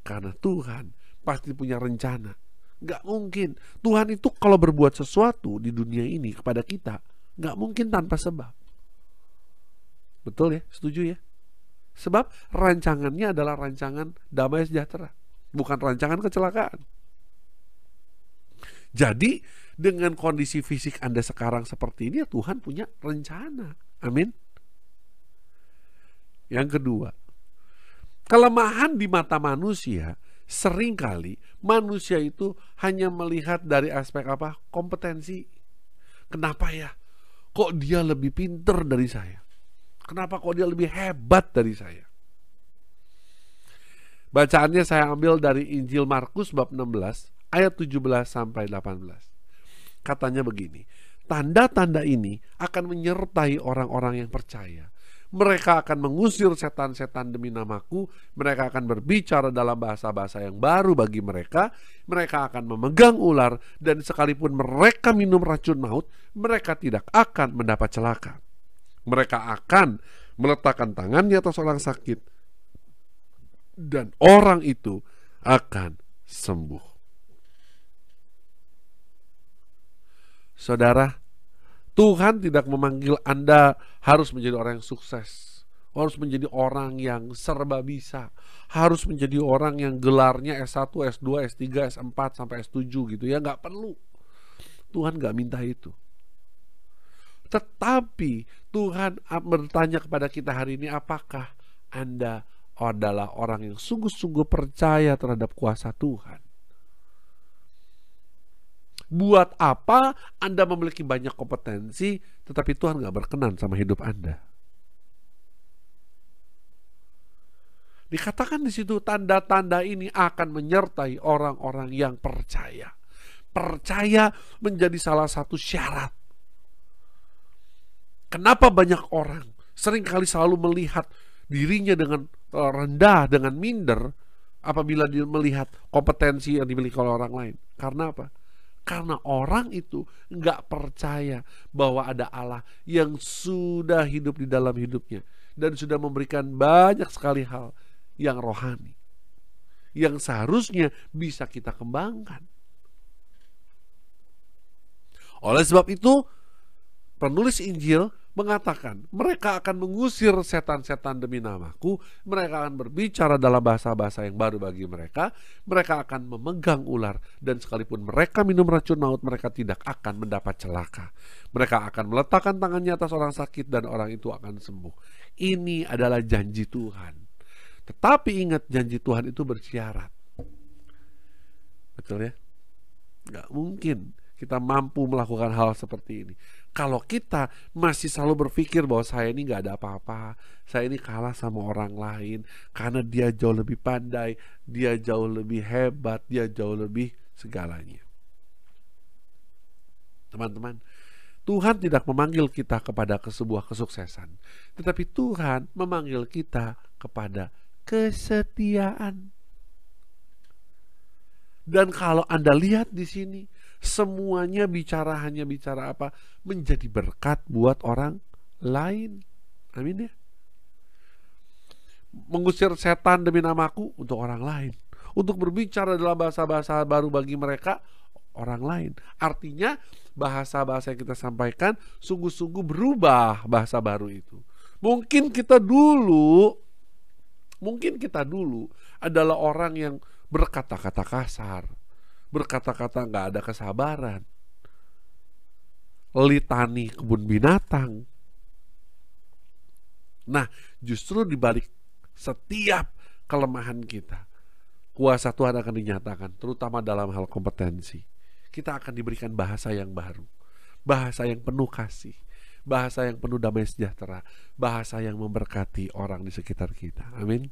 Karena Tuhan pasti punya rencana. Gak mungkin Tuhan itu kalau berbuat sesuatu di dunia ini kepada kita, gak mungkin tanpa sebab. Betul ya? Setuju ya? Sebab rancangannya adalah rancangan damai sejahtera, bukan rancangan kecelakaan. Jadi dengan kondisi fisik Anda sekarang seperti ini, ya Tuhan punya rencana. Amin. Yang kedua, kelemahan di mata manusia, seringkali manusia itu hanya melihat dari aspek apa? Kompetensi. Kenapa ya? Kok dia lebih pinter dari saya? Kenapa kok dia lebih hebat dari saya? Bacaannya saya ambil dari Injil Markus bab 16 ayat 17 sampai 18. Katanya begini, tanda-tanda ini akan menyertai orang-orang yang percaya. Mereka akan mengusir setan-setan demi namaku. Mereka akan berbicara dalam bahasa-bahasa yang baru bagi mereka. Mereka akan memegang ular, dan sekalipun mereka minum racun maut, mereka tidak akan mendapat celaka. Mereka akan meletakkan tangannya atas orang sakit, dan orang itu akan sembuh. Saudara, Tuhan tidak memanggil Anda harus menjadi orang yang sukses, harus menjadi orang yang serba bisa, harus menjadi orang yang gelarnya S1, S2, S3, S4, sampai S7 gitu ya. Nggak perlu. Tuhan nggak minta itu. Tetapi Tuhan bertanya kepada kita hari ini, apakah Anda adalah orang yang sungguh-sungguh percaya terhadap kuasa Tuhan? Buat apa Anda memiliki banyak kompetensi, tetapi Tuhan gak berkenan sama hidup Anda? Dikatakan di situ, tanda-tanda ini akan menyertai orang-orang yang percaya. Percaya menjadi salah satu syarat. Kenapa banyak orang seringkali selalu melihat dirinya dengan rendah, dengan minder, apabila dia melihat kompetensi yang dimiliki oleh orang lain? Karena apa? Karena orang itu nggak percaya bahwa ada Allah yang sudah hidup di dalam hidupnya dan sudah memberikan banyak sekali hal yang rohani yang seharusnya bisa kita kembangkan. Oleh sebab itu, penulis Injil mengatakan mereka akan mengusir setan-setan demi namaku, mereka akan berbicara dalam bahasa-bahasa yang baru bagi mereka, mereka akan memegang ular, dan sekalipun mereka minum racun maut, mereka tidak akan mendapat celaka. Mereka akan meletakkan tangannya atas orang sakit dan orang itu akan sembuh. Ini adalah janji Tuhan. Tetapi ingat, janji Tuhan itu bersyarat. Betul ya? Nggak mungkin kita mampu melakukan hal seperti ini kalau kita masih selalu berpikir bahwa saya ini gak ada apa-apa, saya ini kalah sama orang lain karena dia jauh lebih pandai, dia jauh lebih hebat, dia jauh lebih segalanya. Teman-teman, Tuhan tidak memanggil kita kepada sebuah kesuksesan, tetapi Tuhan memanggil kita kepada kesetiaan. Dan kalau Anda lihat di sini, semuanya hanya bicara apa? Menjadi berkat buat orang lain. Amin ya. Mengusir setan demi namaku untuk orang lain. Untuk berbicara dalam bahasa-bahasa baru bagi mereka, orang lain. Artinya bahasa-bahasa yang kita sampaikan sungguh-sungguh berubah bahasa baru itu. Mungkin kita dulu adalah orang yang berkata-kata kasar, berkata-kata gak ada kesabaran, litani kebun binatang. Nah, justru dibalik setiap kelemahan kita, kuasa Tuhan akan dinyatakan, terutama dalam hal kompetensi. Kita akan diberikan bahasa yang baru, bahasa yang penuh kasih, bahasa yang penuh damai sejahtera, bahasa yang memberkati orang di sekitar kita. Amin.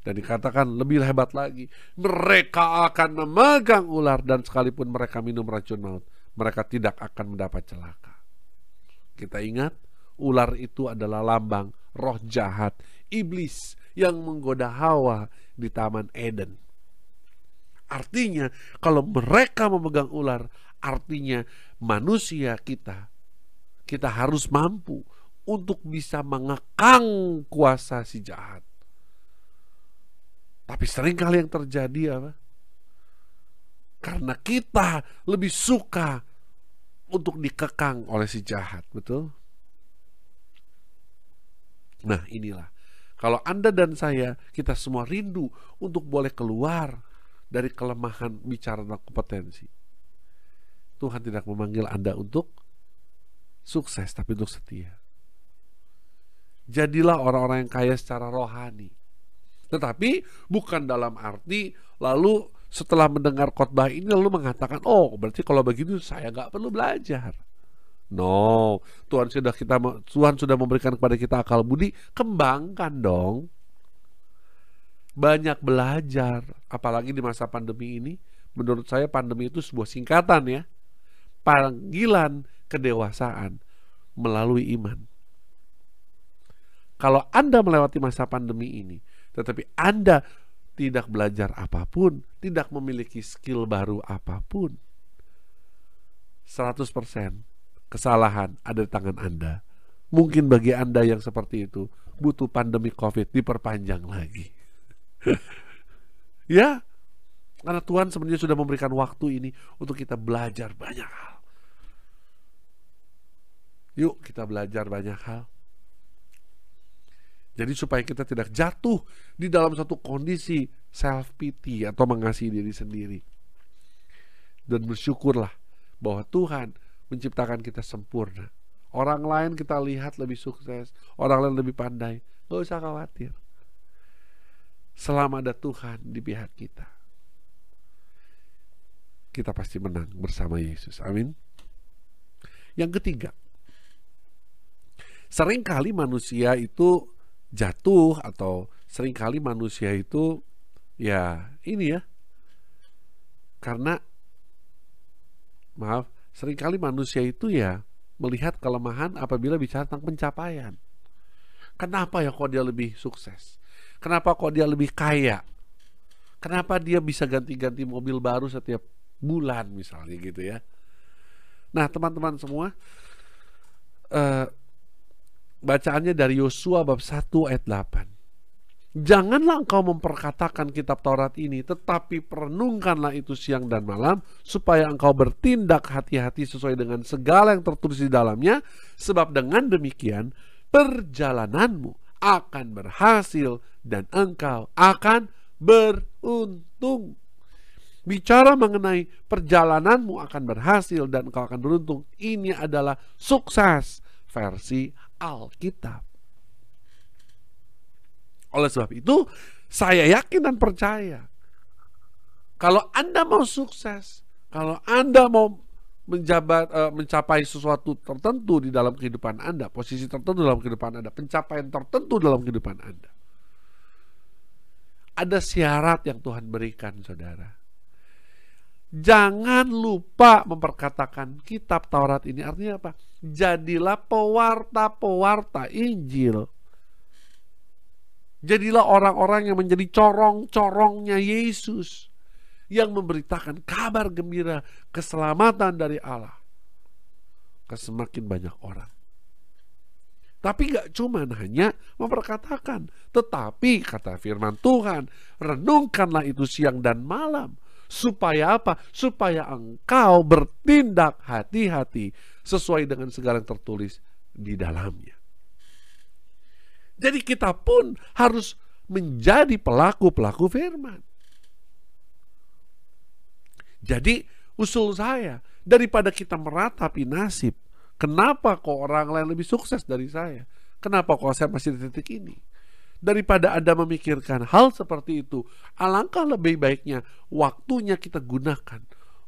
Dan dikatakan lebih hebat lagi, mereka akan memegang ular, dan sekalipun mereka minum racun maut, mereka tidak akan mendapat celaka. Kita ingat, ular itu adalah lambang roh jahat, iblis yang menggoda Hawa di Taman Eden. Artinya, kalau mereka memegang ular, artinya manusia kita harus mampu untuk bisa mengekang kuasa si jahat. Tapi seringkali yang terjadi apa? Karena kita lebih suka untuk dikekang oleh si jahat, betul? Nah, inilah. Kalau Anda dan saya, kita semua rindu untuk boleh keluar dari kelemahan bicara tentang kompetensi. Tuhan tidak memanggil Anda untuk sukses, tapi untuk setia. Jadilah orang-orang yang kaya secara rohani. Tetapi bukan dalam arti lalu setelah mendengar khotbah ini lalu mengatakan, oh berarti kalau begitu saya gak perlu belajar. No, Tuhan sudah memberikan kepada kita akal budi, kembangkan dong. Banyak belajar, apalagi di masa pandemi ini. Menurut saya pandemi itu sebuah singkatan ya, panggilan kedewasaan melalui iman. Kalau Anda melewati masa pandemi ini, tetapi Anda tidak belajar apapun, tidak memiliki skill baru apapun, 100% kesalahan ada di tangan Anda. Mungkin bagi Anda yang seperti itu, butuh pandemi COVID diperpanjang lagi. Ya, karena Tuhan sebenarnya sudah memberikan waktu ini untuk kita belajar banyak hal. Yuk kita belajar banyak hal. Jadi supaya kita tidak jatuh di dalam satu kondisi self-pity atau mengasihi diri sendiri. Dan bersyukurlah bahwa Tuhan menciptakan kita sempurna. Orang lain kita lihat lebih sukses, orang lain lebih pandai. Gak usah khawatir. Selama ada Tuhan di pihak kita, kita pasti menang bersama Yesus. Amin. Yang ketiga, seringkali manusia itu jatuh, atau seringkali manusia itu seringkali manusia itu melihat kelemahan apabila bicara tentang pencapaian. Kenapa ya kok dia lebih sukses? Kenapa kok dia lebih kaya? Kenapa dia bisa ganti-ganti mobil baru setiap bulan misalnya gitu ya. Nah teman-teman semua, bacaannya dari Yosua bab 1 ayat 8. Janganlah engkau memperkatakan kitab Taurat ini, tetapi perenungkanlah itu siang dan malam, supaya engkau bertindak hati-hati sesuai dengan segala yang tertulis di dalamnya, sebab dengan demikian perjalananmu akan berhasil dan engkau akan beruntung. Bicara mengenai perjalananmu akan berhasil dan engkau akan beruntung, ini adalah sukses versi Alkitab. Oleh sebab itu, saya yakin dan percaya, kalau Anda mau sukses, kalau Anda mau mencapai sesuatu tertentu di dalam kehidupan Anda, posisi tertentu dalam kehidupan Anda, pencapaian tertentu dalam kehidupan Anda, ada syarat yang Tuhan berikan, saudara. Jangan lupa memperkatakan kitab Taurat ini. Artinya apa? Jadilah pewarta-pewarta Injil. Jadilah orang-orang yang menjadi corong-corongnya Yesus, yang memberitakan kabar gembira keselamatan dari Allah ke semakin banyak orang. Tapi gak cuma hanya memperkatakan, tetapi kata firman Tuhan, renungkanlah itu siang dan malam. Supaya apa? Supaya engkau bertindak hati-hati sesuai dengan segala yang tertulis di dalamnya. Jadi kita pun harus menjadi pelaku-pelaku firman. Jadi usul saya, daripada kita meratapi nasib, kenapa kok orang lain lebih sukses dari saya? Kenapa kok saya masih di titik ini? Daripada Anda memikirkan hal seperti itu, alangkah lebih baiknya waktunya kita gunakan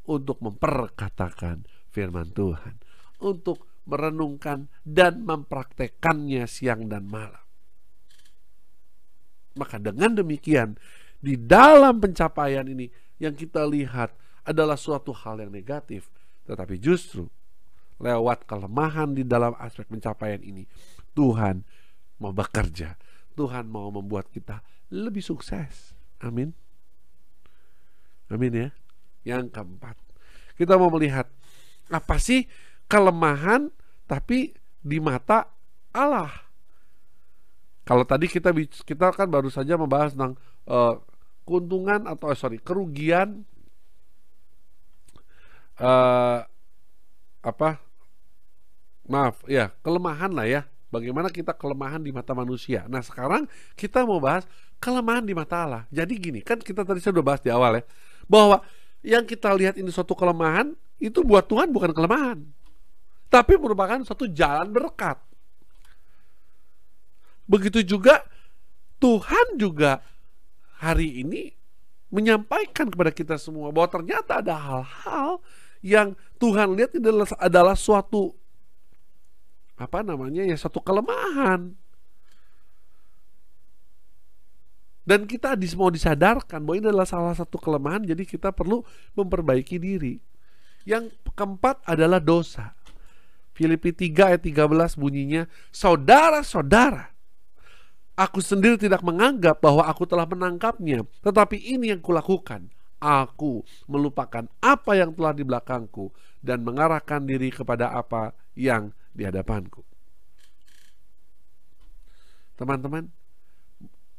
untuk memperkatakan firman Tuhan, untuk merenungkan dan mempraktekannya siang dan malam. Maka dengan demikian, di dalam pencapaian ini yang kita lihat adalah suatu hal yang negatif, tetapi justru lewat kelemahan di dalam aspek pencapaian ini, Tuhan mau bekerja. Tuhan mau membuat kita lebih sukses. Amin. Amin ya. Yang keempat, kita mau melihat apa sih kelemahan tapi di mata Allah. Kalau tadi kita kan baru saja membahas tentang keuntungan atau kerugian kelemahan lah ya. Bagaimana kita kelemahan di mata manusia. Nah sekarang kita mau bahas kelemahan di mata Allah. Jadi gini, kan kita tadi sudah bahas di awal ya, bahwa yang kita lihat ini suatu kelemahan, itu buat Tuhan bukan kelemahan, tapi merupakan suatu jalan berkat. Begitu juga Tuhan juga hari ini menyampaikan kepada kita semua bahwa ternyata ada hal-hal yang Tuhan lihat adalah suatu satu kelemahan. Dan kita mau disadarkan bahwa ini adalah salah satu kelemahan, jadi kita perlu memperbaiki diri. Yang keempat adalah dosa. Filipi 3 ayat 13 bunyinya, saudara-saudara, Aku sendiri tidak menganggap bahwa aku telah menangkapnya, tetapi ini yang kulakukan. Aku melupakan apa yang telah di belakangku dan mengarahkan diri kepada apa yang di hadapanku. Teman-teman,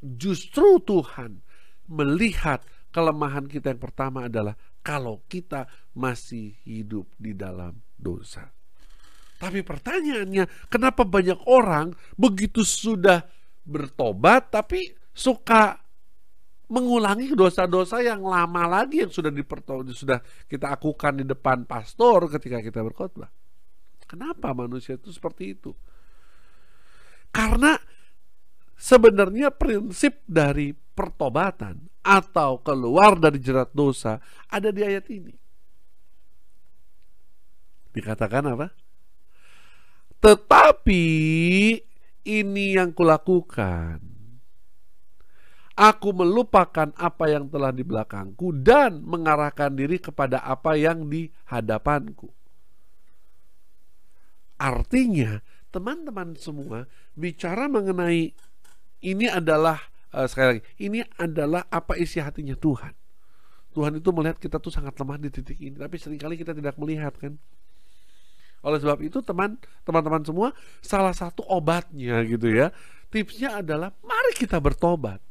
justru Tuhan melihat kelemahan kita yang pertama adalah kalau kita masih hidup di dalam dosa. Tapi pertanyaannya, kenapa banyak orang begitu sudah bertobat tapi suka mengulangi dosa-dosa yang lama lagi yang sudah kita akukan di depan pastor ketika kita berkhotbah? Kenapa manusia itu seperti itu? Karena sebenarnya prinsip dari pertobatan atau keluar dari jerat dosa ada di ayat ini. Dikatakan apa? Tetapi ini yang kulakukan. Aku melupakan apa yang telah di belakangku dan mengarahkan diri kepada apa yang di hadapanku. Artinya, teman-teman semua bicara mengenai ini adalah sekali lagi, ini adalah apa isi hatinya Tuhan. Tuhan itu melihat kita tuh sangat lemah di titik ini, tapi seringkali kita tidak melihat, kan? Oleh sebab itu teman-teman semua, salah satu obatnya gitu ya, tipsnya adalah mari kita bertobat.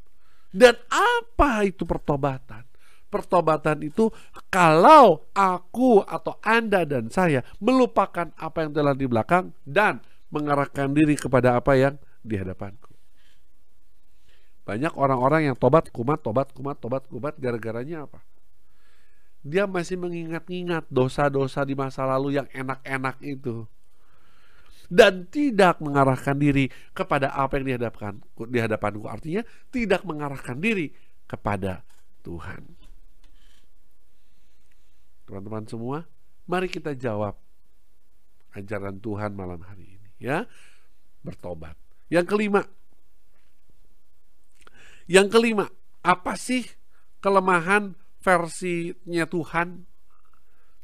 Dan apa itu pertobatan? Pertobatan itu kalau aku atau Anda dan saya melupakan apa yang telah di belakang dan mengarahkan diri kepada apa yang di hadapanku. Banyak orang-orang yang tobat kumat gara-garanya apa? Dia masih mengingat-ingat dosa-dosa di masa lalu yang enak-enak itu. Dan tidak mengarahkan diri kepada apa yang di hadapanku. Artinya tidak mengarahkan diri kepada Tuhan. Teman-teman semua, mari kita jawab ajaran Tuhan malam hari ini, ya. Bertobat. Yang kelima, apa sih kelemahan versinya Tuhan?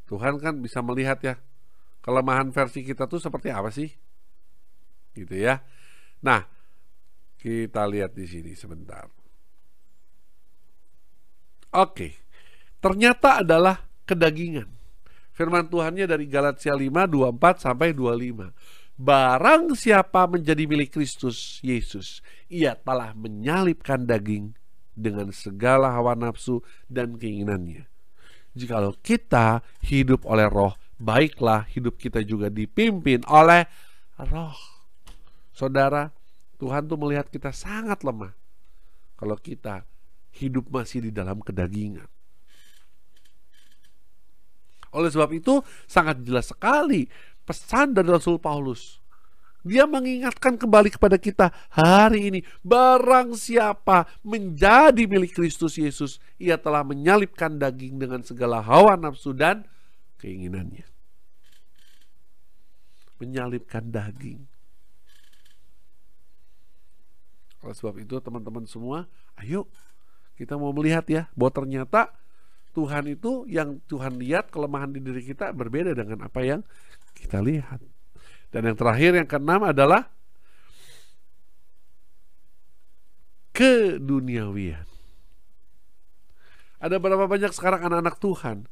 Tuhan kan bisa melihat ya, kelemahan versi kita tuh seperti apa sih? Gitu ya. Nah, kita lihat di sini sebentar. Oke. Ternyata adalah kedagingan. Firman Tuhannya dari Galatia 5:24 sampai 25. Barang siapa menjadi milik Kristus Yesus, ia telah menyalibkan daging dengan segala hawa nafsu dan keinginannya. Jikalau kita hidup oleh Roh, baiklah hidup kita juga dipimpin oleh Roh. Saudara, Tuhan tuh melihat kita sangat lemah kalau kita hidup masih di dalam kedagingan. Oleh sebab itu sangat jelas sekali pesan dari Rasul Paulus. Dia mengingatkan kembali kepada kita hari ini, barang siapa menjadi milik Kristus Yesus, ia telah menyalibkan daging dengan segala hawa nafsu dan keinginannya. Menyalibkan daging. Oleh sebab itu teman-teman semua, ayo kita mau melihat ya, bahwa ternyata Tuhan itu, yang Tuhan lihat kelemahan di diri kita berbeda dengan apa yang kita lihat. Dan yang terakhir, yang keenam adalah keduniawian. Ada berapa banyak sekarang anak-anak Tuhan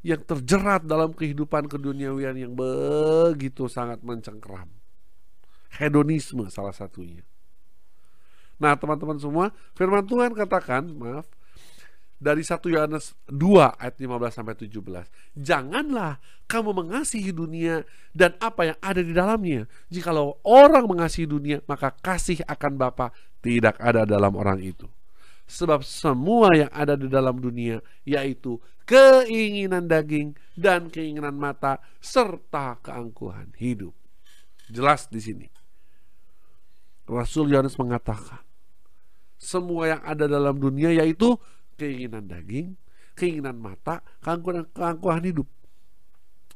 yang terjerat dalam kehidupan keduniawian yang begitu sangat mencengkeram. Hedonisme salah satunya. Nah teman-teman semua, firman Tuhan katakan, dari 1 Yohanes 2 ayat 15-17. Janganlah kamu mengasihi dunia dan apa yang ada di dalamnya. Jikalau orang mengasihi dunia, maka kasih akan Bapa tidak ada dalam orang itu. Sebab semua yang ada di dalam dunia, yaitu keinginan daging dan keinginan mata serta keangkuhan hidup. Jelas di sini. Rasul Yohanes mengatakan, semua yang ada dalam dunia yaitu keinginan daging, keinginan mata, keangkuhan hidup.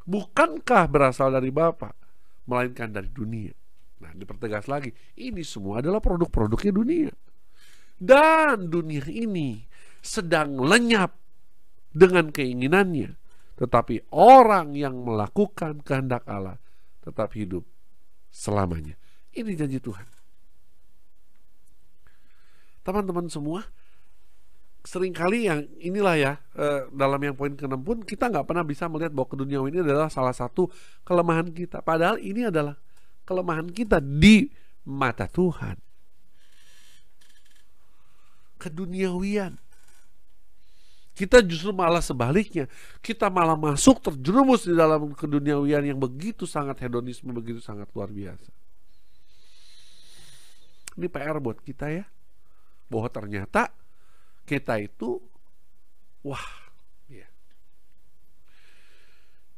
Bukankah berasal dari Bapa, melainkan dari dunia. Nah, dipertegas lagi, ini semua adalah produk-produknya dunia. Dan dunia ini sedang lenyap dengan keinginannya. Tetapi orang yang melakukan kehendak Allah tetap hidup selamanya. Ini janji Tuhan. Teman-teman semua, seringkali yang inilah ya, dalam yang poin ke-6 pun kita nggak pernah bisa melihat bahwa keduniawian ini adalah salah satu kelemahan kita. Padahal ini adalah kelemahan kita di mata Tuhan. Keduniawian. Kita justru malah sebaliknya. Kita malah masuk terjerumus di dalam keduniawian yang begitu sangat hedonisme, begitu sangat luar biasa. Ini PR buat kita ya. Bahwa ternyata kita itu, wah, ya.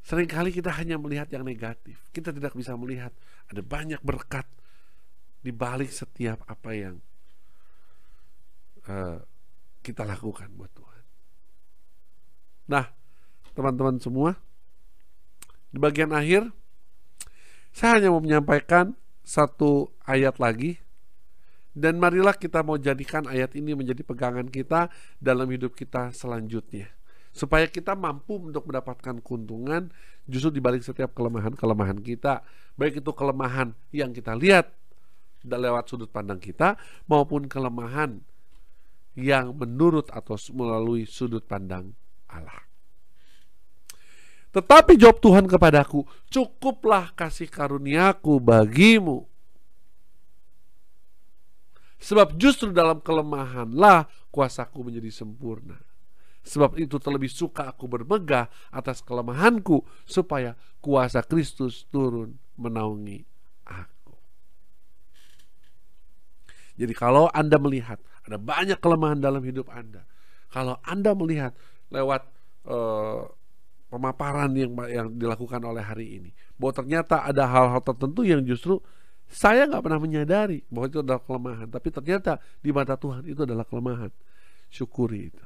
Seringkali kita hanya melihat yang negatif. Kita tidak bisa melihat ada banyak berkat di balik setiap apa yang kita lakukan buat Tuhan. Nah, teman-teman semua, di bagian akhir saya hanya mau menyampaikan satu ayat lagi, dan marilah kita mau jadikan ayat ini menjadi pegangan kita dalam hidup kita selanjutnya, supaya kita mampu untuk mendapatkan keuntungan justru di balik setiap kelemahan-kelemahan kita, baik itu kelemahan yang kita lihat lewat sudut pandang kita maupun kelemahan yang menurut atau melalui sudut pandang Allah. Tetapi jawab Tuhan kepadaku, cukuplah kasih karuniaku bagimu. Sebab justru dalam kelemahanlah kuasaku menjadi sempurna. Sebab itu terlebih suka aku bermegah atas kelemahanku, supaya kuasa Kristus turun menaungi aku. Jadi kalau Anda melihat ada banyak kelemahan dalam hidup Anda, kalau Anda melihat lewat pemaparan yang dilakukan oleh hari ini, bahwa ternyata ada hal-hal tertentu yang justru saya nggak pernah menyadari bahwa itu adalah kelemahan, tapi ternyata di mata Tuhan itu adalah kelemahan. Syukuri itu.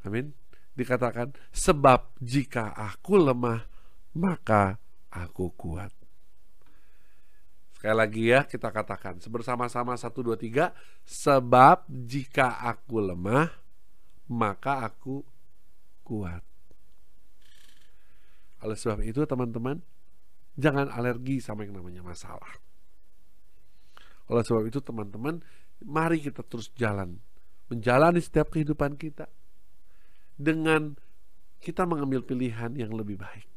Amin. Dikatakan, sebab jika aku lemah, maka aku kuat. Sekali lagi ya, kita katakan bersama-sama 1, 2, 3. Sebab jika aku lemah, maka aku kuat. Oleh sebab itu teman-teman, jangan alergi sama yang namanya masalah. Oleh sebab itu teman-teman, mari kita terus menjalani setiap kehidupan kita dengan kita mengambil pilihan yang lebih baik.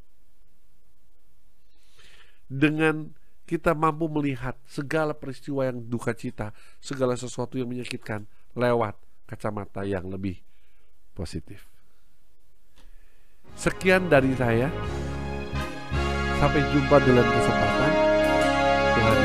Dengan kita mampu melihat segala peristiwa yang duka cita, segala sesuatu yang menyakitkan lewat kacamata yang lebih positif. Sekian dari saya. Sampai jumpa di lain kesempatan. Tuhan